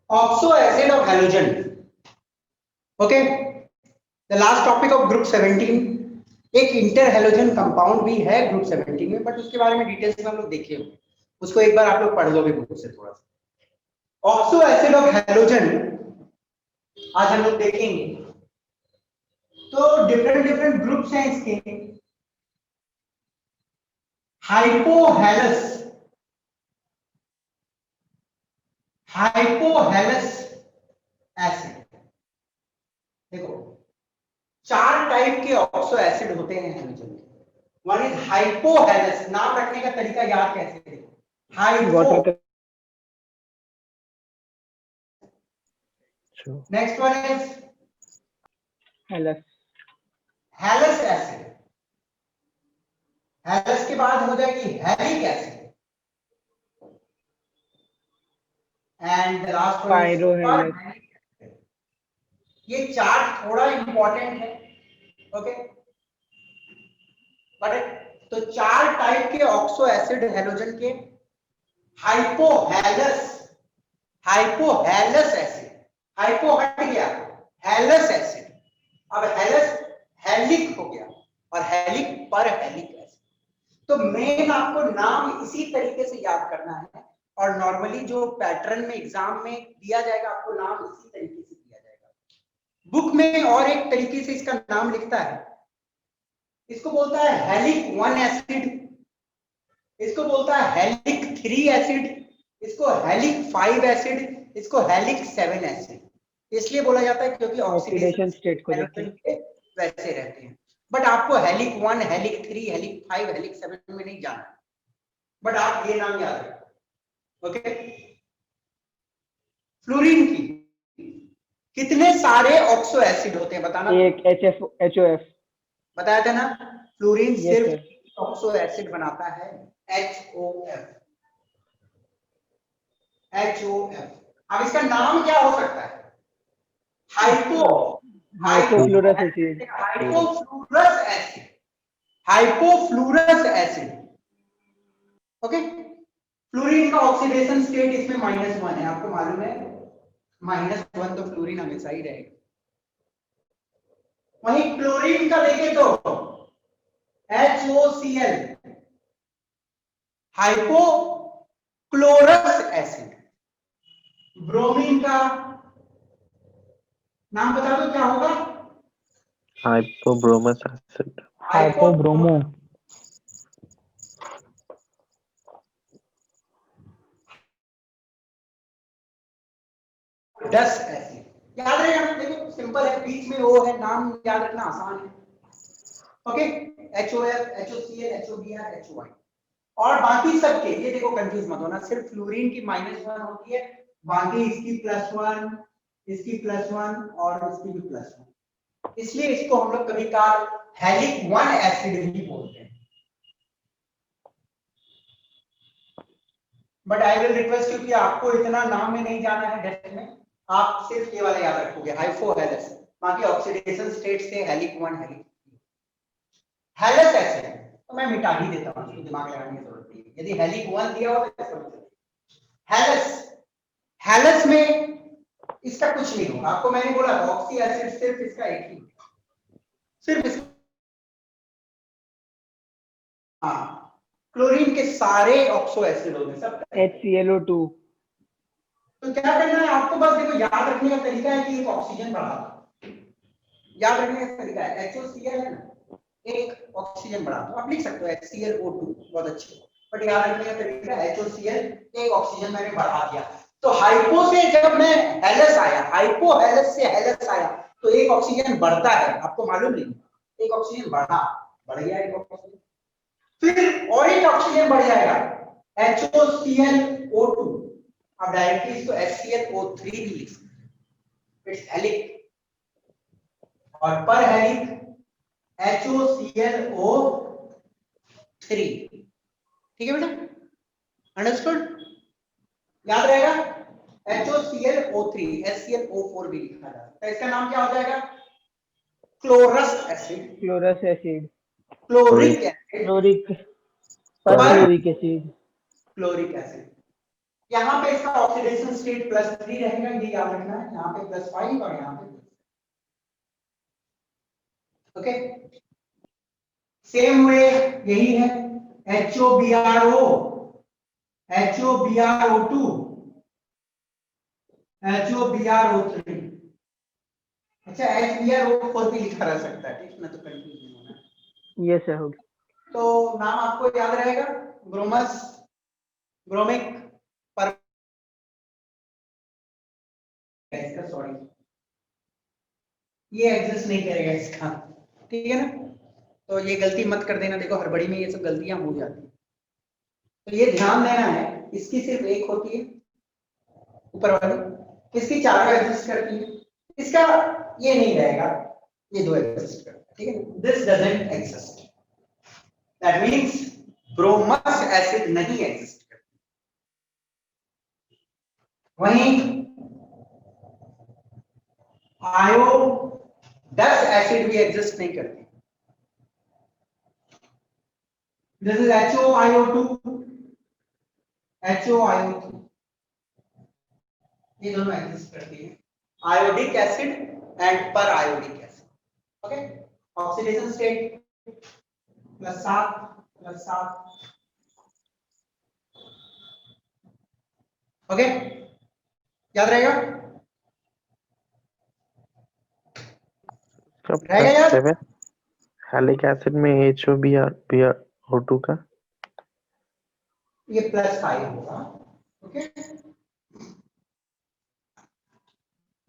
oxo acid of halogen. Okay, the last topic of group 17। एक इंटर हैलोजन कंपाउंड भी है ग्रुप 17 में, बट उसके बारे में डिटेल्स में हम लोग देखे होंगे, उसको एक बार आप लोग पढ़ लोगे बुक से थोड़ा सा। ऑक्सो एसिड ऑफ हैलोजन आज हम लोग देखेंगे। तो डिफरेंट डिफरेंट ग्रुप्स हैं इसके। Hypohalous, hypohalous acid. देखो 4 टाइप के ऑक्सो एसिड होते हैं हैलोजन के। वन इज हाइपोहेलस, नाम रखने का तरीका याद कैसे देखो, हाइपो। Water का next one is halous. Halous acid. Halous के बाद हो जाएगी halic acid and last one is Pyrohelix। ये चार्ट थोड़ा इंपॉर्टेंट है। ओके, बट तो 4 टाइप के ऑक्सो एसिड हैलोजन के। हाइपोहेलस, हाइपोहेलस एसिड, हाइपो हट गया, हेलस एसिड। अब हेलस हेलिक हो गया और हेलिक पर हेलिक एसिड। तो मेन आपको नाम इसी तरीके से याद करना है और नॉर्मली जो पैटर्न में एग्जाम में दिया जाएगा आपको नाम इसी तरीके से दिया जाएगा। बुक में और एक तरीके से इसका नाम लिखता है, इसको बोलता है हेलिक 1 एसिड, इसको बोलता है हेलिक 3 एसिड, इसको हेलिक 5 एसिड, इसको हेलिक 7 एसिड। इसलिए बोला जाता है क्योंकि ऑक्सीडेशन स्टेट को देख के। वैसे रहते हैं। बट आपको हेलिक 1, हेलिक 3, हेलिक 5, हेलिक 7 में नहीं जाना, बट आप ये नाम याद रखें। ओके, फ्लोरीन की कितने सारे ऑक्सो एसिड होते हैं बताना? एक HOF बताया था ना, फ्लोरीन Yes, सिर्फ sir. ऑक्सो एसिड बनाता है, HOF। अब इसका नाम क्या हो सकता है? Hypofluorous acid. Hypofluorous acid, hypofluorous acid. Okay, fluorine का ऑक्सीडेशन स्टेट इसमें -1 है, आपको मालूम है -1 तो फ्लोरीन हमेशा ही रहेगा। वहीं क्लोरीन का देखें तो HOCl, हाइपोक्लोरस एसिड। ब्रोमीन का नाम बता दो क्या होगा? हाइपोब्रोमस एसिड। हाइपोब्रोमो। डस एसिड। याद रहेगा, देखो सिंपल है, बीच में ओ है, नाम याद रखना आसान है। Okay, HOF, HOCl, HOBr, HOI। और बाकी सबके ये देखो कंफ्यूज मत होना, सिर्फ फ्लोरीन की -1 होती है, बाकी इसकी +1, इसकी +1 और इसकी भी +1। इसलिए इसको हम लोग कभी कभार हेलिक 1 एसिड भी बोलते हैं। But I will request you कि आपको इतना नाम में नहीं जाना है डेप्थ में, आप सिर्फ ये वाला याद रखोगे, हाइपोहेलस। बाकी ऑक्सीडेशन स्टेट से हेलिक 1, हेलिक 3। हेलस एसिड तो मैं मिटा ही देता हूं, इसको दिमाग लगाने की जरूरत नहीं है। यदि हेलिक 1 दिया हो तो इसको हेलस, हेलस में इसका कुछ नहीं होगा। आपको मैंने बोला था ऑक्सी एसिड सिर्फ इसका एक ही, सिर्फ इसका। हाँ, क्लोरीन के सारे ऑक्सो एसिड होंगे सब। HClO2। तो क्या करना है आपको? बस देखो, याद रखने का तरीका है कि एक ऑक्सीजन बढ़ा, याद रखने का तरीका है HOCl है ना, एक ऑक्सीजन बढ़ा दो, आप लिख सकते हो HClO2, बहुत अच्छे। बट याद रखने का तरीका HOCl, एक ऑक्सीजन मैंने बढ़ा दिया। तो हाइपो से जब मैं हेलस आया, हाइपो हेलस से हेलस आया, तो एक ऑक्सीजन बढ़ता है, आपको मालूम नहीं? एक ऑक्सीजन बढ़ गया एक ऑक्सीजन, फिर और एक ऑक्सीजन बढ़ जाएगा HOClO2। अब डायरेक्टली इसको HClO3 भी लिख सकते हैं, इट्स हेलिक। और पर हेलिक HOClO3। ठीक है बेटा, अंडरस्टूड? याद रहेगा, HOClO3, HClO4 भी लिखा जाता है। इसका नाम क्या हो जाएगा? Chlorous acid, chlorous acid. Chloric acid, chloric, perchloric acid. Chloric acid. यहाँ पे इसका ऑक्सीडेशन स्टेट +3 रहेगा, ये याद रखना है। यहाँ पे +5 और यहाँ पे ओके। सेम वे यही है, HOBRO, HOBRO2, HOBRO3। अच्छा, HBRO4 भी लिखा रह सकता है, ठीक ना, तो कंफ्यूज नहीं होना। यस सर, होगी। तो नाम आपको याद रहेगा, ब्रोमस, ब्रोमिक, पर, सॉरी ये एग्जिस्ट नहीं करेगा इसका, ठीक है ना। तो ये गलती मत कर देना, देखो हड़बड़ी में ये सब गलतियां हो जाती हैं, तो ये ध्यान देना है। इसकी सिर्फ एक होती है ऊपर वाली, इसकी चारों एग्जिस्ट करती है, इसका ये नहीं रहेगा, ये दो एग्जिस्ट करता है, ठीक है। This doesn't exist, that means bromous acid नहीं एग्जिस्ट करती। वहीं आयोडस एसिड भी एग्जिस्ट नहीं करती। दिस इज HOIO2, HOIO3, ये दोनों एग्जिस्ट करती है, आयोडिक एसिड एंड पर iodic acid. Okay, oxidation state +7, okay, याद रहेगा, रहेगा याद? हैलिक एसिड में HO2 का ये +5 होगा, ओके।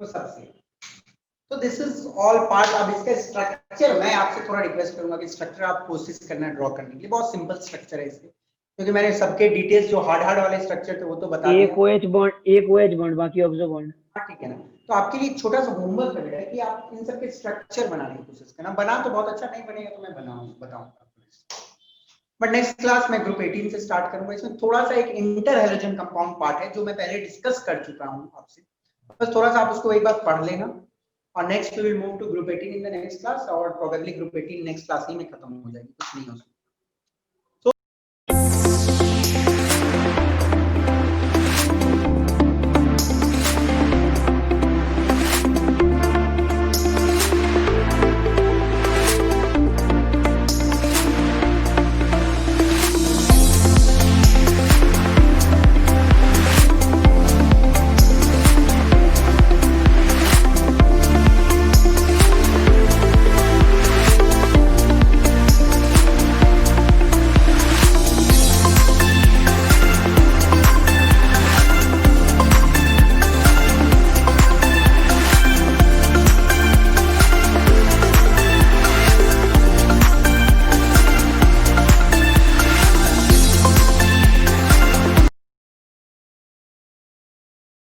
तो सबसे तो दिस इज ऑल पार्ट। अब इसका स्ट्रक्चर मैं आपसे थोड़ा रिक्वेस्ट करूंगा कि स्ट्रक्चर आप कोशिश करना ड्रॉ करने के लिए। बहुत सिंपल स्ट्रक्चर है इसके, क्योंकि मैंने सबके डिटेल्स जो हार्ड वाले स्ट्रक्चर थे वो तो बता एक दिया। OH बॉन्ड बाकी ऑक्सो बॉन्ड। हाँ ठीक है ना। तो आपके लिए छोटा सा होमवर्क है बेटा कि आप इन सब के स्ट्रक्चर बनाने की कोशिश करना। बना तो बहुत अच्छा, नहीं बनेगा तो मैं बताऊंगा। बट नेक्स्ट क्लास में ग्रुप 18 से स्टार्ट करूंगा। इसमें थोड़ा सा एक इंटर हैलोजन कंपाउंड पार्ट है जो मैं पहले डिस्कस कर चुका हूं आपसे, बस थोड़ा सा आप उसको एक बार पढ़ लेना। और next we will move to group 18 in the next class, और प्रोबेबली ग्रुप 18 नेक्स्ट क्लास ही में खत्म हो जाएगी, कुछ नहीं हो सकता।